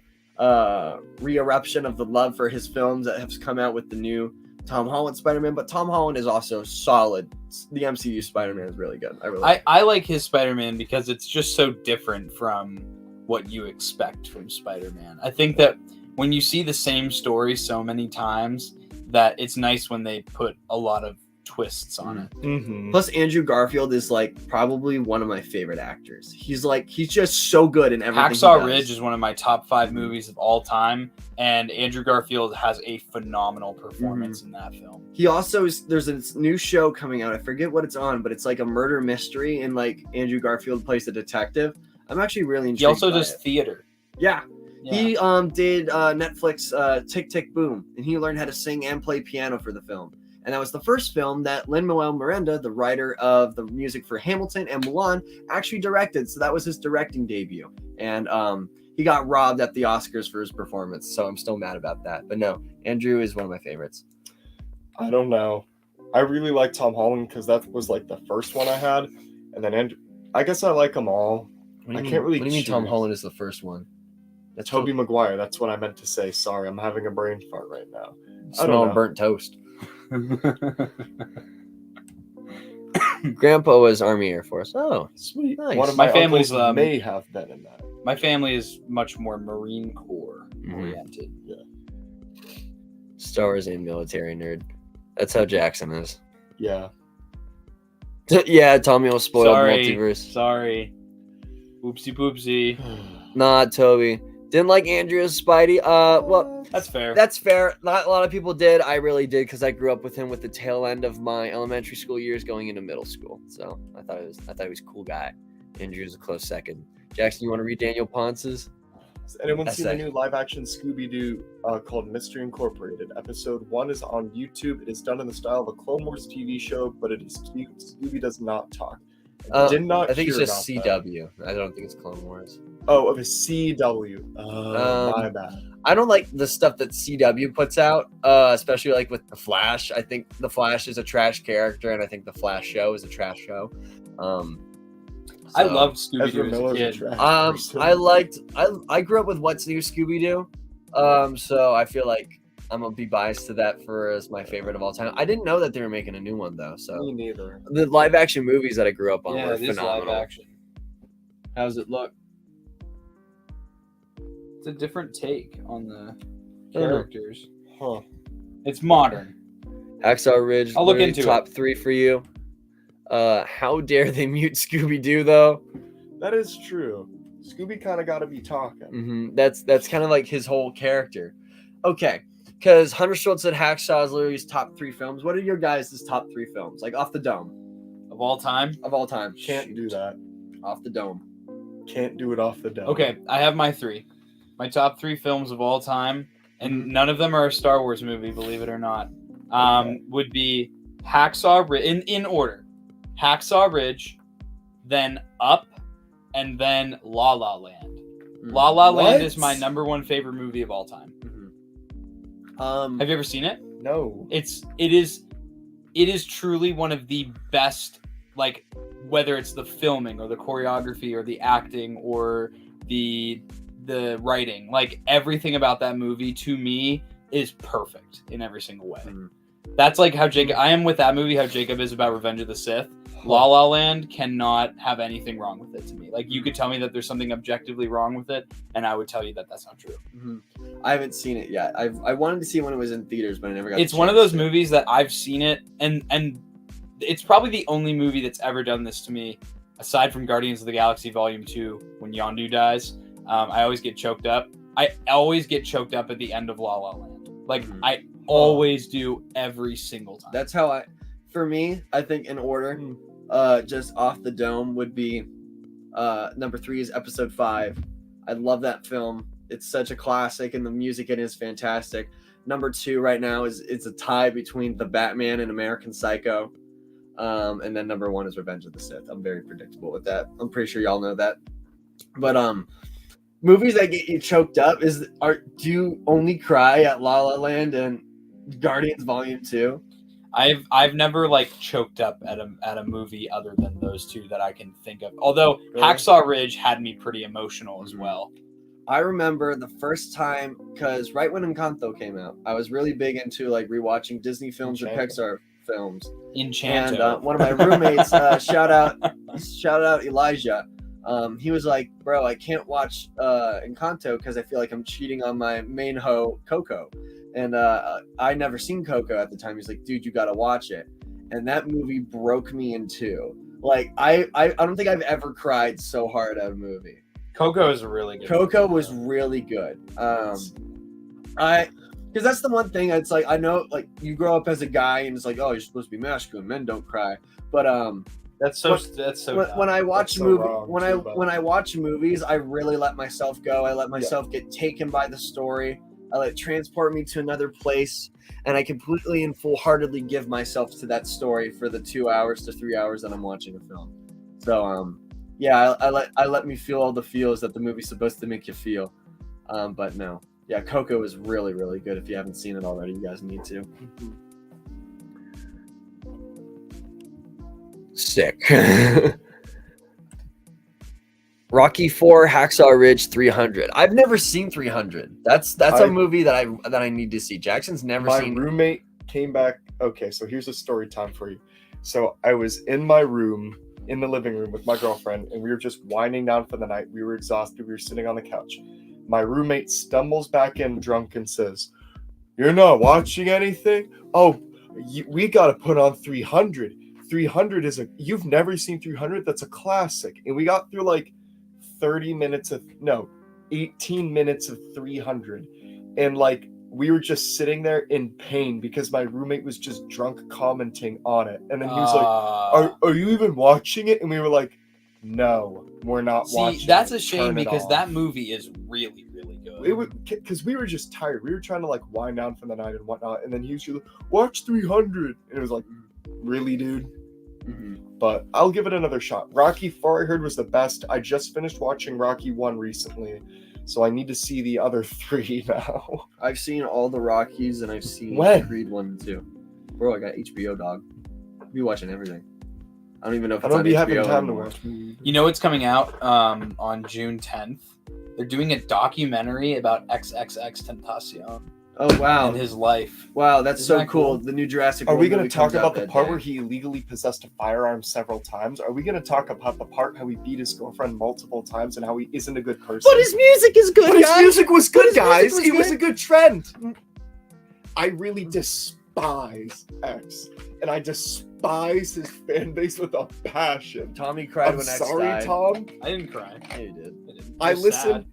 re-eruption of the love for his films that have come out with the new Tom Holland Spider-Man. But Tom Holland is also solid. The MCU Spider-Man is really good. I like his Spider-Man because it's just so different from what you expect from Spider-Man. I think that when you see the same story so many times, that it's nice when they put a lot of twists on it. Mm-hmm. Plus, Andrew Garfield is like probably one of my favorite actors. He's just so good in everything. Hacksaw Ridge is one of my top 5 movies of all time, and Andrew Garfield has a phenomenal performance in that film. He also there's a new show coming out. I forget what it's on, but it's like a murder mystery, and like Andrew Garfield plays the detective. I'm actually really intrigued. He also by does it. theater. Yeah. He did Netflix Tick Tick Boom, and he learned how to sing and play piano for the film. And that was the first film that Lin-Manuel Miranda, the writer of the music for Hamilton and Mulan, actually directed. So that was his directing debut. And he got robbed at the Oscars for his performance. So I'm still mad about that. But no, Andrew is one of my favorites. I don't know. I really like Tom Holland because that was like the first one I had. And then Andrew, I guess I like them all. I can't really What do you mean Tom choose. Holland is the first one? That's Tobey Maguire. That's what I meant to say. Sorry, I'm having a brain fart right now. I don't Smelling know. burnt toast. Grandpa was Army Air Force. Oh, Sweet. Nice. One of My my family's, uncles may have been in that. My family is much more Marine Corps oriented. Star Wars and military nerd. That's how Jackson is. Yeah. Yeah, Tommy will spoil Sorry. multiverse. Sorry. Oopsie poopsie. Nah, Toby. Didn't like Andrew's Spidey. Well, That's fair. that's fair. Not a lot of people did. I really did because I grew up with him with the tail end of my elementary school years going into middle school. So I thought he was a cool guy. Andrew's a close second. Jackson, you want to read Daniel Ponce's? Has anyone seen the Essay. new live-action Scooby-Doo called Mystery Incorporated? Episode 1 is on YouTube. It is done in the style of a Clone Wars TV show, but it is cute. Scooby does not talk. Did not I think it's hear just about that. CW. I don't think it's Clone Wars. Oh, of a CW. My bad. I don't like the stuff that CW puts out, especially like with the Flash. I think the Flash is a trash character, and I think the Flash show is a trash show. I So- loved Scooby Ezra Doo as a Miller's a kid. trash person. I grew up with What's New Scooby Doo, so I feel like I'm gonna be biased to that for as my favorite of all time. I didn't know that they were making a new one though. So Me neither. the live action movies that I grew up on Yeah, were it is live phenomenal. action. How does it look? It's a different take on the characters. Huh. It's modern. Hacksaw Ridge. I'll look literally into it. top 3 for you. How dare they mute Scooby Doo though? That is true. Scooby kind of got to be talking. That's kind of like his whole character. Okay, because Hunter Schultz said Hacksaw is literally his top 3 films. What are your guys' top 3 films? Like off the dome Of all time? of all time. Can't do that. Off the dome. Can't do it off the dome. Okay, I have my 3. My top 3 films of all time, and none of them are a Star Wars movie, believe it or not. Would be Hacksaw Ridge, in order. Hacksaw Ridge, then Up, and then La La Land. La La Land is my number 1 favorite movie of all time. Have you ever seen it? No. It is truly one of the best, like, whether it's the filming or the choreography or the acting or the writing, like everything about that movie to me is perfect in every single way. That's like how Jacob, I am with that movie, how Jacob is about Revenge of the Sith. La La Land cannot have anything wrong with it to me. Like, you could tell me that there's something objectively wrong with it, and I would tell you that that's not true. I haven't seen it yet. I wanted to see it when it was in theaters, but I never got. It's the one of chance those movies that I've seen it, and it's probably the only movie that's ever done this to me, aside from Guardians of the Galaxy Volume 2, when Yondu dies. I always get choked up. I always get choked up at the end of La La Land. Like, I always do every single time. That's how for me, I think in order, just off the dome would be number 3 is Episode 5. I love that film. It's such a classic, and the music in it is fantastic. Number 2 right now it's a tie between The Batman and American Psycho. And then number 1 is Revenge of the Sith. I'm very predictable with that. I'm pretty sure y'all know that. But movies that get you choked up do you only cry at La La Land and Guardians Volume 2? I've never like choked up at a movie other than those 2 that I can think of. Although Hacksaw Ridge had me pretty emotional as well. I remember the first time, because right when Encanto came out, I was really big into like rewatching Disney films or Pixar films. Enchanto. And one of my roommates, shout out Elijah. He was like, "Bro, I can't watch Encanto because I feel like I'm cheating on my main hoe, Coco." And I never seen Coco at the time. He's like, "Dude, you gotta watch it." And that movie broke me in 2. Like I don't think I've ever cried so hard at a movie. Coco is a really good Coco movie, was really good. Because that's the one thing. It's like I know, like you grow up as a guy, and it's like, oh, you're supposed to be masculine. Men don't cry. But That's so when I watch so movie wrong, when I watch movies, I really let myself go. I let myself get taken by the story. I let it transport me to another place, and I completely and full-heartedly give myself to that story for the 2 hours to 3 hours that I'm watching a film. So, yeah, I let me feel all the feels that the movie's supposed to make you feel. But no, yeah, Coco is really, really good. If you haven't seen it already, you guys need to. Sick. Rocky IV, Hacksaw Ridge, 300. I've never seen 300. That's a movie that I need to see. Jackson's never seen. My roommate came back. Okay, so here's a story time for you. So I was in my room, in the living room with my girlfriend, and we were just winding down for the night. We were exhausted. We were sitting on the couch. My roommate stumbles back in drunk and says, "You're not watching anything? Oh, we got to put on 300. 300 is you've never seen 300? That's a classic." And we got through like 18 minutes of 300. And like, we were just sitting there in pain because my roommate was just drunk commenting on it. And then he was like, are you even watching it? And we were like, no, we're not watching it. That's a shame because that movie is really, really good. Because we were just tired. We were trying to like wind down for the night and whatnot. And then he was like, watch 300. And it was like, really, dude? Mm-hmm. But I'll give it another shot. Rocky IV I heard was the best. I just finished watching Rocky 1 recently, so I need to see the other 3 now. I've seen all the Rockies and I've seen Creed 1 and 2. Bro, I got HBO, dog. I'll be watching everything. I don't even know if it's on HBO. I don't be having time to watch. You know what's coming out on June 10th? They're doing a documentary about Xxxtentacion. Oh, wow. And his life. Wow, that's so cool. The new Jurassic World. Are we going to talk about the part where he illegally possessed a firearm several times? Are we going to talk about the part how he beat his girlfriend multiple times and how he isn't a good person? But his music is good, guys. His music was good, guys. It was a good trend. I really despise X. And I despise his fan base with a passion. Tommy cried when X died. Sorry, Tom. I didn't cry. Yeah, you did.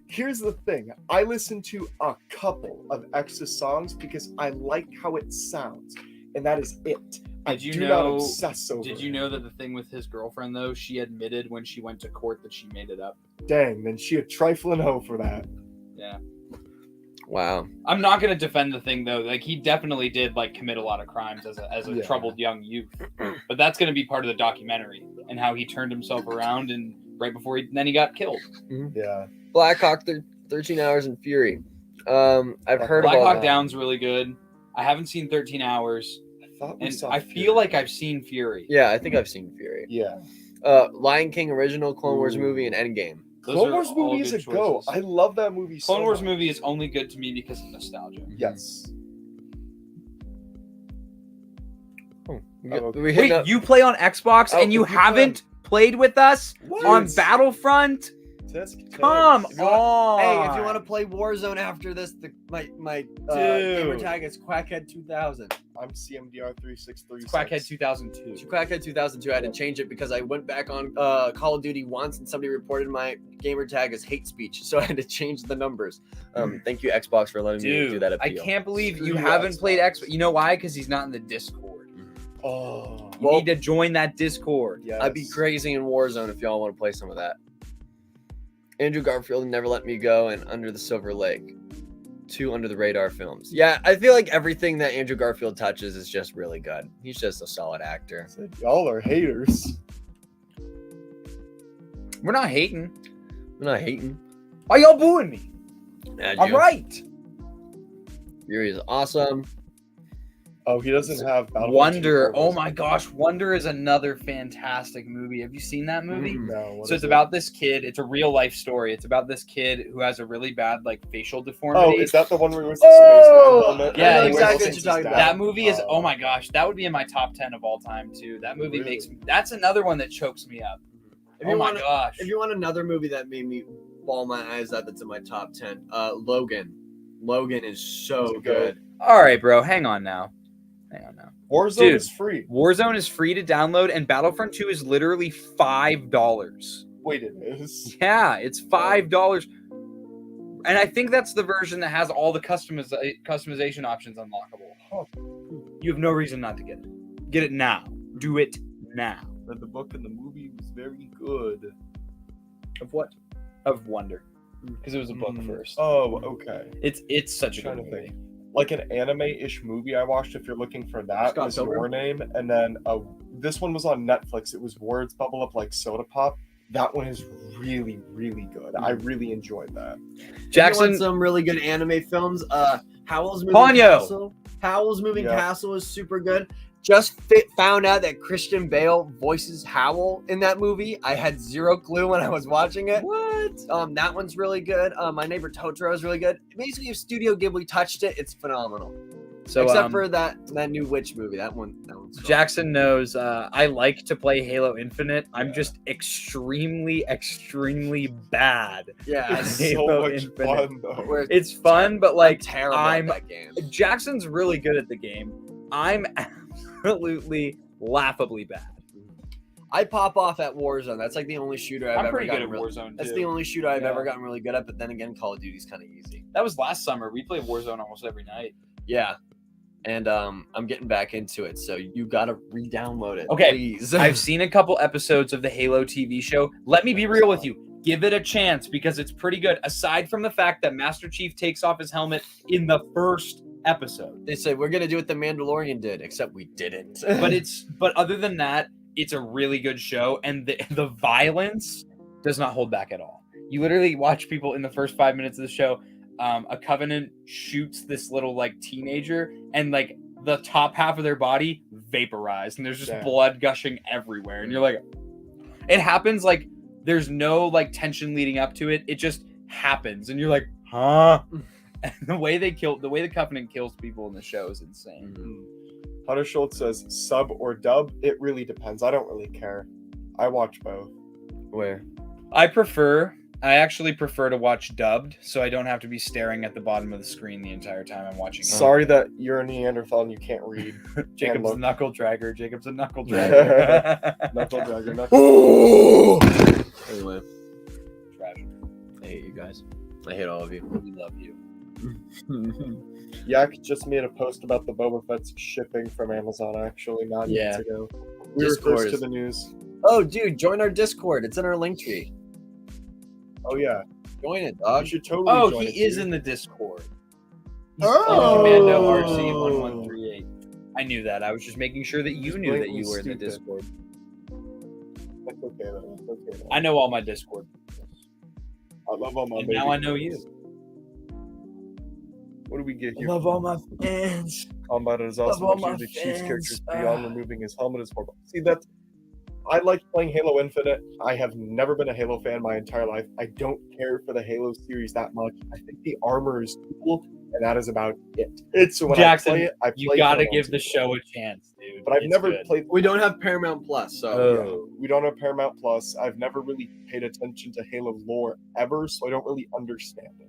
Here's the thing. I listen to a couple of X's songs because I like how it sounds. And that is it. Did you know that the thing with his girlfriend, though, she admitted when she went to court that she made it up? Dang, then she a trifling hoe for that. Yeah. Wow. I'm not going to defend the thing, though. Like, he definitely did, like, commit a lot of crimes as a troubled young youth. But that's going to be part of the documentary and how he turned himself around and right before he got killed. Mm-hmm. Yeah. Black Hawk 13 Hours in Fury. I've heard Black about Hawk that. Down's really good. I haven't seen 13 Hours. I feel like I've seen Fury. Yeah, I think I've seen Fury. Yeah. Lion King original, Clone Wars movie, and Endgame. Clone Wars movie is a go. I love that movie so much. Clone Wars movie is only good to me because of nostalgia. Yes. Wait, you play on Xbox and you haven't played with us on Battlefront? Come on! Hey, if you want to play Warzone after this, my gamer tag is Quackhead2000. I'm CMDR3636. Quackhead 2002. It's Quackhead 2002. I had to change it because I went back on Call of Duty once and somebody reported my gamer tag as hate speech, so I had to change the numbers. Thank you, Xbox, for letting me do that appeal. I can't believe you haven't played Xbox. You know why? Because he's not in the Discord. Oh, you need to join that Discord. Yes. I'd be crazy in Warzone if y'all want to play some of that. Andrew Garfield, Never Let Me Go, and Under the Silver Lake. 2 under the radar films. Yeah, I feel like everything that Andrew Garfield touches is just really good. He's just a solid actor. Y'all are haters. We're not hating. We're not hating. Why y'all booing me? I'm right. Fury is awesome. Oh, he doesn't have Wonder. Oh my gosh, Wonder is another fantastic movie. Have you seen that movie? No. So it's about this kid. It's a real life story. It's about this kid who has a really bad like facial deformity. Oh, is that the one where he was yeah, exactly what you're talking about. That movie is oh my gosh, that would be in my top 10 of all time too. That movie makes me. That's another one that chokes me up. My gosh. If you want another movie that made me bawl my eyes out, that's in my top 10. Logan. Logan is so good. All right, bro. Hang on now. Warzone is free. Warzone is free to download, and Battlefront 2 is literally $5. Wait, it is? Yeah, it's $5. And I think that's the version that has all the customization options unlockable. Huh. You have no reason not to get it. Get it now. Do it now. Read the book and the movie was very good. Of what? Of Wonder. because it was a book first. Oh, okay. It's such a Trying good to movie. think. Like an anime-ish movie I watched, if you're looking for that, Scott was Pilgrim? Your Name, and then this one was on Netflix. It was Words Bubble Up Like Soda Pop. That one is really, really good. I really enjoyed that. Jackson, Jackson, some really good anime films. Howl's Moving Ponyo. Castle. Howl's Moving Yeah. Castle is super good. Just found out that Christian Bale voices Howl in that movie. I had zero clue when I was watching it. what? That one's really good. My Neighbor Totoro is really good. Basically, if Studio Ghibli touched it, it's phenomenal. So Except for that new witch movie. That one's strong. Jackson knows I like to play Halo Infinite. I'm just extremely bad. Yeah, It's Halo so much Infinite. fun, though. We're It's fun, but like like terrible I'm at that game. Jackson's really good at the game. I'm absolutely laughably bad. I pop off at Warzone. That's like the only shooter I've I'm ever pretty good gotten. at Really, Warzone that's too. the only shooter I've Yeah. ever gotten really good at. But then again, Call of Duty's kind of easy. That was last summer. We played Warzone almost every night. Yeah, and I'm getting back into it. So you gotta re-download it, Okay, please. I've seen a couple episodes of the Halo TV show. Let me be real with you. Give it a chance because it's pretty good. Aside from the fact that Master Chief takes off his helmet in the first episode. They said we're gonna do what the Mandalorian did, except we didn't. But other than that, it's a really good show, and the violence does not hold back at all. You literally watch people in the first 5 minutes of the show. A Covenant shoots this little like teenager, and like the top half of their body vaporized, and there's just Damn. blood gushing everywhere. And you're like, it happens like there's no like tension leading up to it. It just happens, and you're like, huh? And the way the Covenant kills people in the show is insane. Hunter Schultz says, sub or dub? It really depends. I don't really care. I watch both. Where? I actually prefer to watch dubbed, so I don't have to be staring at the bottom of the screen the entire time I'm watching. Sorry that you're a Neanderthal and you can't read. Jacob's a look. knuckle dragger. Jacob's a knuckle dragger. Knuckle dragger, knuckle. Anyway, Tragic. I hate you guys. I hate all of you. We love you. Yak just made a post about the Boba Fett's shipping from Amazon actually not Yeah. minutes ago. We were Discord first to is- the news. Oh, dude, join our Discord. It's in our link tree. Oh yeah. Join it, You dog. should totally Oh, join he it, is dude. in the Discord. Oh. Commando RC1138. I knew that. I was just making sure that you He's knew that blatantly you were in the stupid. Discord. That's okay though. That's okay though. I know all my Discord. I love all my And baby now I know boys. you. What do we get here? Love all my fans. Combat is Love also all much my using Chiefs fans. characters beyond removing his helmet is horrible. See, that's I like playing Halo Infinite. I have never been a Halo fan my entire life. I don't care for the Halo series that much. I think the armor is cool, and that is about it. So when Jackson, I play it, I play You gotta Halo give the 2. show a chance, dude. But I've It's never good. played. We don't have Paramount Plus, so Oh. We don't have Paramount Plus. I've never really paid attention to Halo lore ever, so I don't really understand it.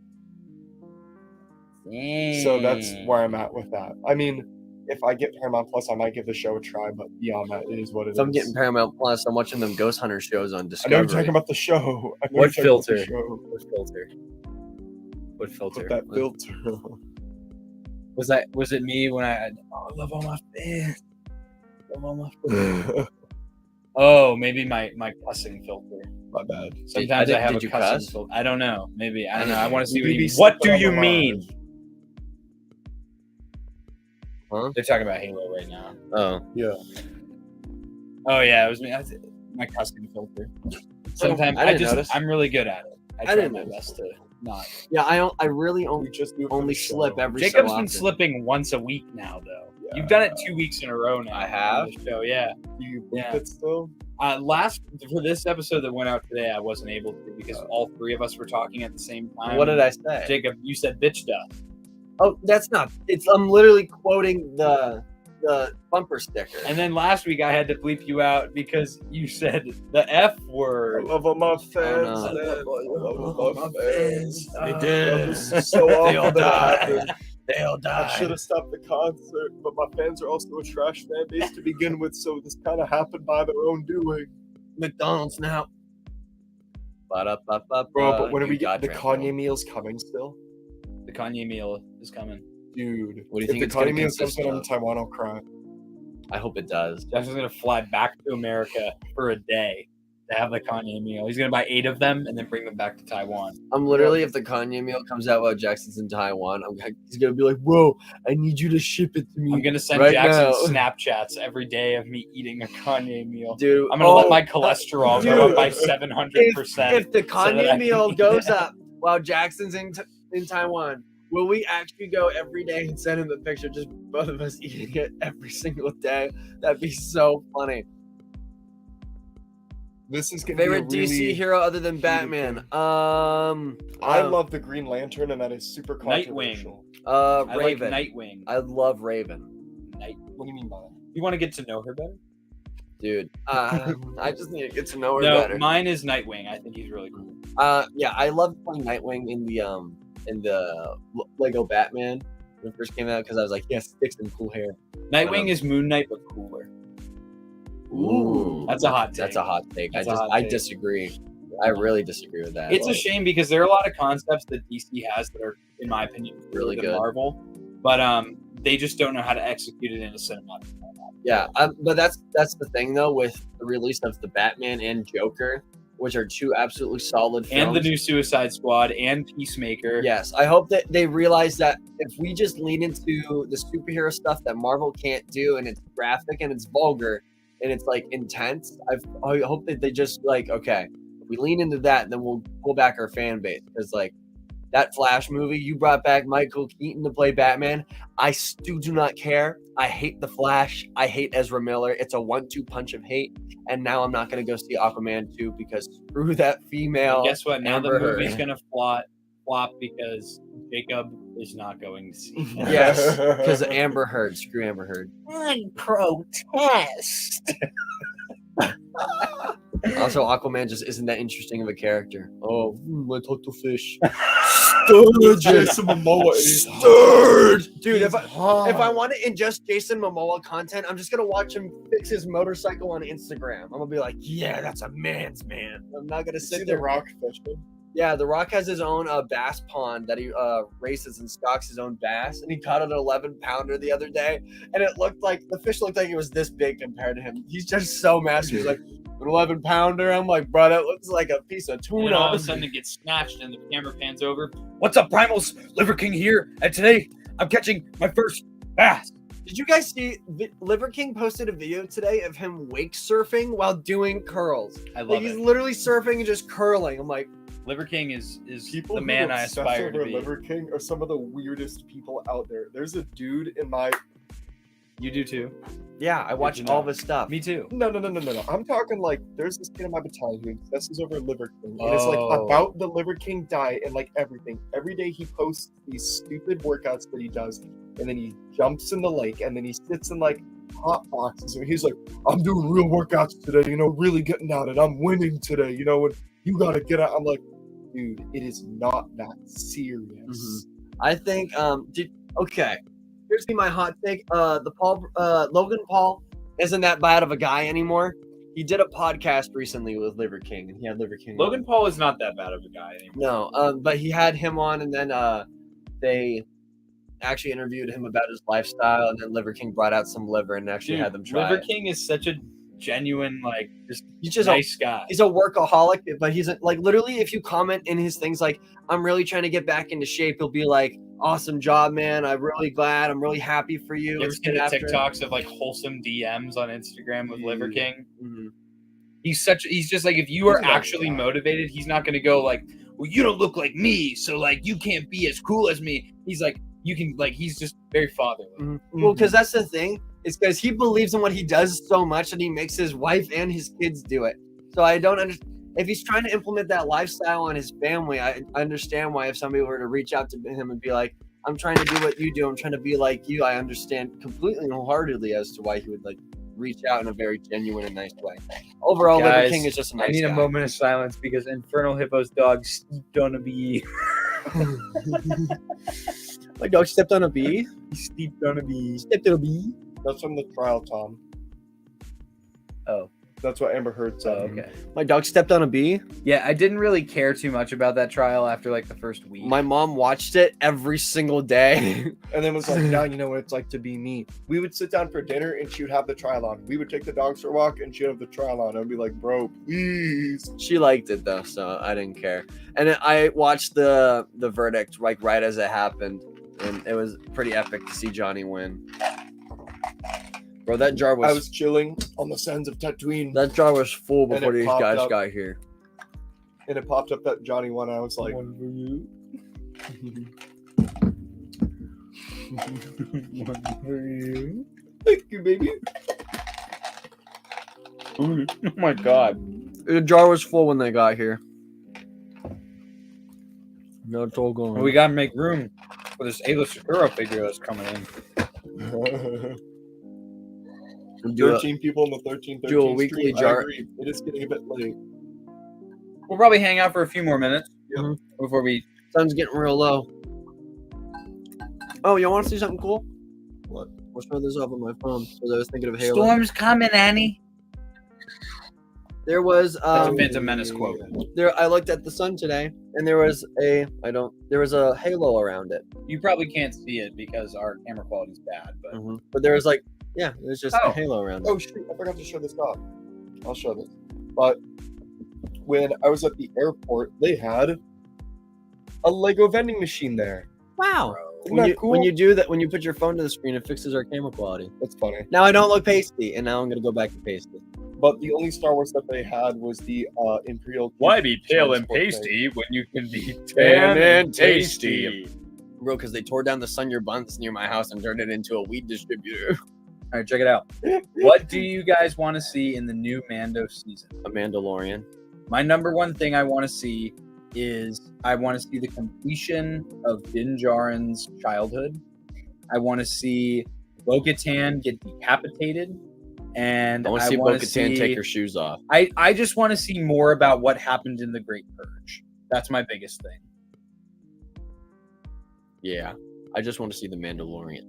So that's where I'm at with that. I mean, if I get Paramount Plus, I might give the show a try, but beyond that, it is what it is. if I'm getting Paramount Plus, I'm watching them Ghost Hunter shows on I know Discovery. you're talking about the show. I know What you're talking about the filter? show. What filter? What filter? Put that filter. Was it me when I love all my fans? Love all my fans. Oh, maybe my cussing filter. My bad. Sometimes I have did a you cussing cuss? filter. I don't know. Maybe I don't know. I want to see what Maybe you mean. What do something you on the mean? line. Huh? They're talking about Halo right now. Oh, Yeah. Oh yeah, it was me. My cussing filter. Sometimes I didn't notice. I'm really good at it. I try didn't my notice. best to not. yeah. I really We only just do it for only the show. slip every Jacob's so been often. slipping once a week now, though. Yeah. You've done it 2 weeks in a row now. I have? on the show, yeah. Do you Yeah. bleep it still? For this episode that went out today, I wasn't able to because all three of us were talking at the same time. What did I say? Jacob, you said bitch stuff. Oh, that's not. It's I'm literally quoting the bumper sticker. And then last week I had to bleep you out because you said the F I word. love all my fans. no. man. I love all my fans. They Oh, did. this is so They awful all that it died. happened. They all I should died. have stopped the concert, but my fans are also a trash fan base to begin with, so this kind of happened by their own doing. McDonald's now. Ba-da-ba-ba-ba. Bro, but when You we get got the trampled. Kanye meal's coming still? The Kanye meal is coming. Dude. What do you if think the it's gonna Kanye meal comes consist when I'm in of? Taiwan, I'll cry. I hope it does. Jasmine's gonna fly back to America for a day to have the Kanye meal. He's gonna buy 8 of them and then bring them back to Taiwan. I'm literally, if the Kanye meal comes out while Jackson's in Taiwan, he's gonna be like, "Bro, I need you to ship it to me." I'm gonna send right Jackson now. Snapchats every day of me eating a Kanye meal. Dude, I'm gonna let my cholesterol go up by 700%. If the so that I Kanye can meal eat goes it. up while Jackson's in Taiwan, will we actually go every day and send him the picture, just both of us eating it every single day? That'd be so funny. This is gonna Favorite be a really DC hero other than Batman? I love the Green Lantern, and that is super controversial. I Raven. like Nightwing. I love Raven, What do you mean by that? You want to get to know her better? dude. I just need to get to know her No, better. mine is Nightwing. I think he's really cool. Yeah, I love playing Nightwing in the Lego Batman when it first came out because I was like, yes, sticks and cool hair. Nightwing is Moon Knight but cooler. Ooh, That's a hot take. That's a hot take. That's a hot I take. disagree. I really disagree with that. It's a Like, shame because there are a lot of concepts that DC has that are, in my opinion, Really than good. Marvel, but they just don't know how to execute it in a cinematic format. Yeah, but that's the thing though with the release of the Batman and Joker, which are two absolutely solid films. And the new Suicide Squad and Peacemaker. Yes, I hope that they realize that if we just lean into the superhero stuff that Marvel can't do, and it's graphic and it's vulgar and it's like intense, I hope that they just like, okay, if we lean into that, then we'll pull back our fan base, because like that Flash movie, you brought back Michael Keaton to play Batman. I still do not care. I hate the Flash. I hate Ezra Miller. It's a 1-2 punch of hate. And now I'm not going to go see Aquaman 2 because screw that female. And guess what? Now Amber the movie's Heard. gonna flop because Jacob is not going to see it. Yes, because Amber Heard. Screw Amber Heard. I protest. Also, Aquaman just isn't that interesting of a character. Oh, I talk to fish. Jason Momoa is Sturd! Dude, if I hot. want to ingest Jason Momoa content, I'm just gonna watch him fix his motorcycle on Instagram. I'm gonna be like, yeah, that's a man's man. I'm not gonna See sit the there. Rock fishing. Yeah, The Rock has his own bass pond that he races and stocks his own bass, and he caught an 11-pounder the other day, and it looked like the fish looked like it was this big compared to him. He's just so massive. He's like, an 11-pounder. I'm like, bro, that looks like a piece of And tuna. then all of a sudden it gets snatched and the camera pans over. What's up, Primals? Liver King here, and today I'm catching my first bass. Did you guys see Liver King posted a video today of him wake surfing while doing curls? I love Like he's it. literally surfing and just curling. I'm like, Liver King is People the who man I obsess aspire to over be. Liver King are some of the weirdest people out there. There's a dude in my You do too. yeah, I watch you all know. of his stuff. Me too. No. I'm talking like there's this kid in my battalion who obsesses over Liver King. And it's like Oh. about the Liver King diet and like everything. Every day he posts these stupid workouts that he does, and then he jumps in the lake, and then he sits in like hot boxes, and he's like, I'm doing real workouts today, really getting at it. I'm winning today, and you gotta get out. I'm like, dude, it is not that serious. Mhm. I think okay. Here's my hot take. Logan Paul isn't that bad of a guy anymore. He did a podcast recently with Liver King, and he had Liver King. Logan Paul is not that bad of a guy anymore. No, but he had him on, and then they actually interviewed him about his lifestyle, and then Liver King brought out some liver and actually had them try. Liver it. King is such a genuine, like, just He's just nice guy. he's a workaholic, but he's like literally, if you comment in his things like, I'm really trying to get back into shape, he'll be like, awesome job, man. I'm really glad. I'm really happy for you. You ever Let's see get the after it." TikToks of like wholesome DMs on Instagram with Liver King? Mhm. He's just like, if you are He's a nice actually guy. motivated, he's not going to go like, well, you don't look like me, so like you can't be as cool as me. He's like, you can, like, he's just very fatherly. Mhm. Well, because that's the thing. It's because he believes in what he does so much that he makes his wife and his kids do it. So I don't understand. If he's trying to implement that lifestyle on his family, I understand why if somebody were to reach out to him and be like, I'm trying to do what you do, I'm trying to be like you, I understand completely and wholeheartedly as to why he would like reach out in a very genuine and nice way. Overall, Liver Guys, King is just a nice I need guy. a moment of silence because Infernal Hippo's dog stepped on a bee. My dog stepped on a bee. He stepped on a bee. Stepped on a bee. That's from the trial, Tom. Oh. That's what Amber Heard said. Okay. My dog stepped on a bee. Yeah, I didn't really care too much about that trial after like the first week. My mom watched it every single day. And then was like, now you know what it's like to be me. We would sit down for dinner and she would have the trial on. We would take the dogs for a walk and she'd have the trial on. I'd be like, bro, please. She liked it though, so I didn't care. And then I watched the verdict like right as it happened, and it was pretty epic to see Johnny win. Bro, that jar was. I was chilling on the sands of Tatooine. That jar was full And before it these popped guys up. got here. And it popped up that Johnny won. And I was like, One for you. One for you. thank you, baby. Oh my god. The jar was full when they got here. No, it's all gone. We gotta make room for this A-list Sakura figure that's coming in. do 13 people in the 1313 do a weekly stream. jar- I agree. It is getting a bit late. We'll probably hang out for a few more minutes Mhm. before we. Sun's getting real low. Oh, you want to see something cool? What? I'll show this up on my phone because I was thinking of Halo. Storm's coming, Annie. There was That's a Phantom Menace quote. there. I looked at the sun today, and there was a halo around it. You probably can't see it because our camera quality is bad, but But there was like, yeah, there's just Oh. a halo around it. Oh, shoot. I forgot to show this off. I'll show this. But when I was at the airport, they had a Lego vending machine there. Wow! Isn't When that you, cool? when you do that, when you put your phone to the screen, it fixes our camera quality. That's funny. Now I don't look pasty, and now I'm gonna go back to pasty. But the only Star Wars that they had was the Imperial. why be pale and transport thing. pasty when you can be Tan tan and and tasty? Bro, because they tore down the Sun Your Buns near my house and turned it into a weed distributor. All right, check it out. What do you guys want to see in the new Mando season? A Mandalorian. My number one thing I want to see is I want to see the completion of Din Djarin's childhood. I want to see Bo-Katan get decapitated, and I want to see wanna Bo-Katan take her shoes off. I just want to see more about what happened in the Great Purge. That's my biggest thing. Yeah, I just want to see the Mandalorian.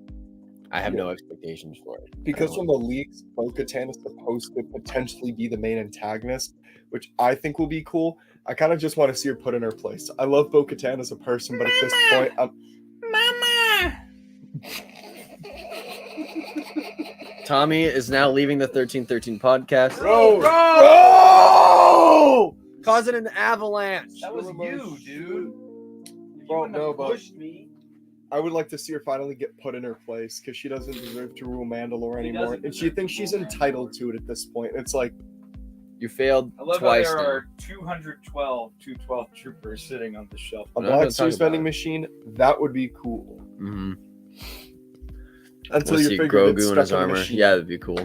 I have no expectations for it. Because from the leaks, Bo-Katan is supposed to potentially be the main antagonist, which I think will be cool. I kind of just want to see her put in her place. I love Bo-Katan as a person, but at this point, Mama! Tommy is now leaving the 1313 podcast. Bro! Bro! Causing an avalanche. That was you, dude. Bro, no, but me. I would like to see her finally get put in her place because she doesn't deserve to rule Mandalore anymore, doesn't and she deserve thinks to she's rule entitled to it at this point. It's like, You failed I love twice. how there now. are 212 troopers sitting on the shelf. a We're not gonna Black talk Series about vending it. machine, that would be cool. Mhm. Until Wanna you see figure Grogu it's in stuck his in the armor. machine. Yeah, that'd be cool.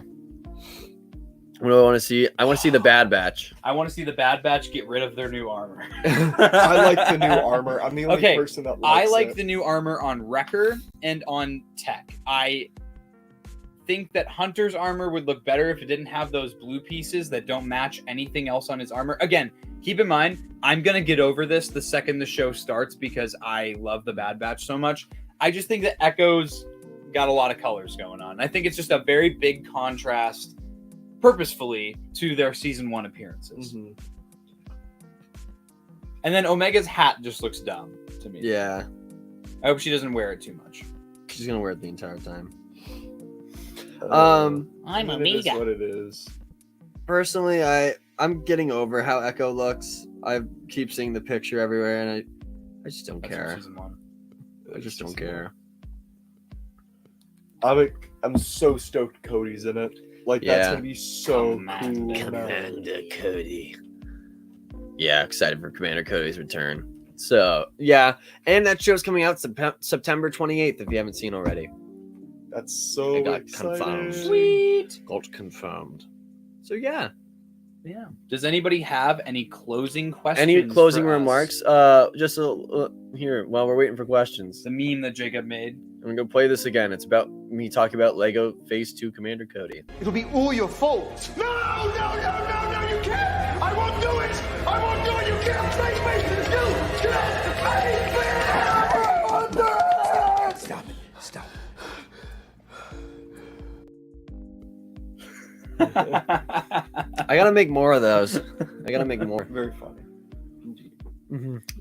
What do I want to see? I want to see the Bad Batch. I want to see the Bad Batch get rid of their new armor. I like the new armor. I'm the only Okay, person that I likes like it. the new armor on Wrecker and on Tech. I think that Hunter's armor would look better if it didn't have those blue pieces that don't match anything else on his armor. Again, keep in mind, I'm going to get over this the second the show starts because I love the Bad Batch so much. I just think that Echo's got a lot of colors going on. I think it's just a very big contrast purposefully to their season 1 appearances. Mhm. And then Omega's hat just looks dumb to me. Yeah, I hope she doesn't wear it too much. she's gonna wear it the entire time. I'm It is what it is. Personally, I'm getting over how Echo looks. I keep seeing the picture everywhere, and I just don't That's from care. season 1. I just don't care. I'm so stoked Cody's in it. Like that's Yeah. gonna be so Commander. cool. Commander Cody. Yeah, excited for Commander Cody's return. So yeah, and that show's coming out September 28th. If you haven't seen already, That's so It got exciting. confirmed. Sweet. got confirmed. So yeah, Yeah. Does anybody have any closing questions? any closing for us? remarks? Just here while we're waiting for questions. The meme that Jacob made. I'm gonna go play this again. It's about me talking about Lego Phase 2 Commander Cody. It'll be all your fault. No, you can't. I won't do it. I won't do it. You can't take me. You can't take me. Stop it. I gotta make more of those. I gotta make more. Very funny. Indeed.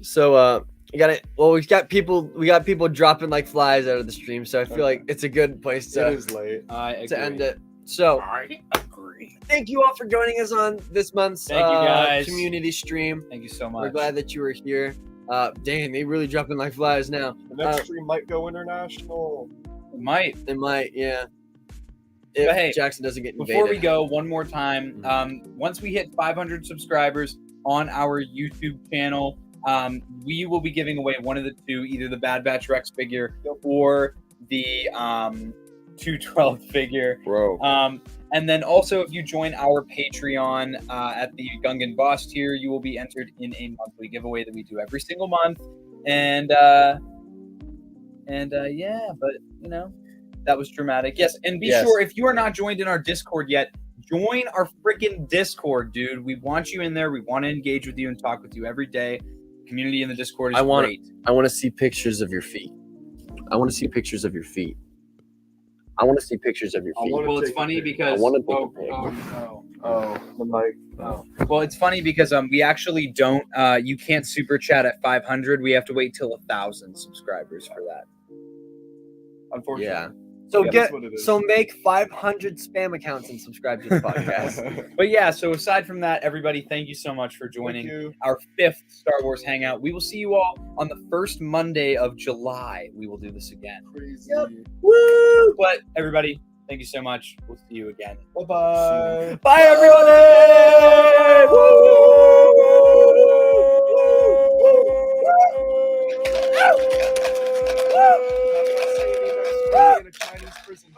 So we got it. Well, we got people dropping like flies out of the stream, so I feel like it's a good place It is late. to end it. So I agree. thank you all for joining us on this month's Thank you, guys. community stream. Thank you so much. We're glad that you were here. Dang, they really dropping like flies now. The next stream might go international. We might. They might, yeah. If But hey, Jackson doesn't get invaded. Before we go, one more time. Once we hit 500 subscribers on our YouTube channel, we will be giving away one of the two, either the Bad Batch Rex figure or the 212 figure. Bro. And then also, if you join our Patreon at the Gungan Boss tier, you will be entered in a monthly giveaway that we do every single month. And yeah, but you know, that was dramatic. Yes, and be sure, if you are not joined in our Discord yet, join our freaking Discord, dude. We want you in there. We want to engage with you and talk with you every day. Community in the Discord is great. I want to see pictures of your feet. I want to see pictures of your feet. I want to see pictures of your feet. Well, it's funny because I want to take a pic. The mic. Well, it's funny because we actually don't. You can't super chat at 500. We have to wait till 1,000 subscribers for that. Unfortunately. Yeah. So Yeah, that's what it is. make 500 spam accounts and subscribe to the podcast. But yeah, so aside from that, everybody, thank you so much for Thank joining you. our 5th Star Wars Hangout. We will see you all on the first Monday of July. We will do this again. Crazy. Woo! But everybody, thank you so much. We'll see you again. Bye-bye. Bye, everybody! In a Chinese prison.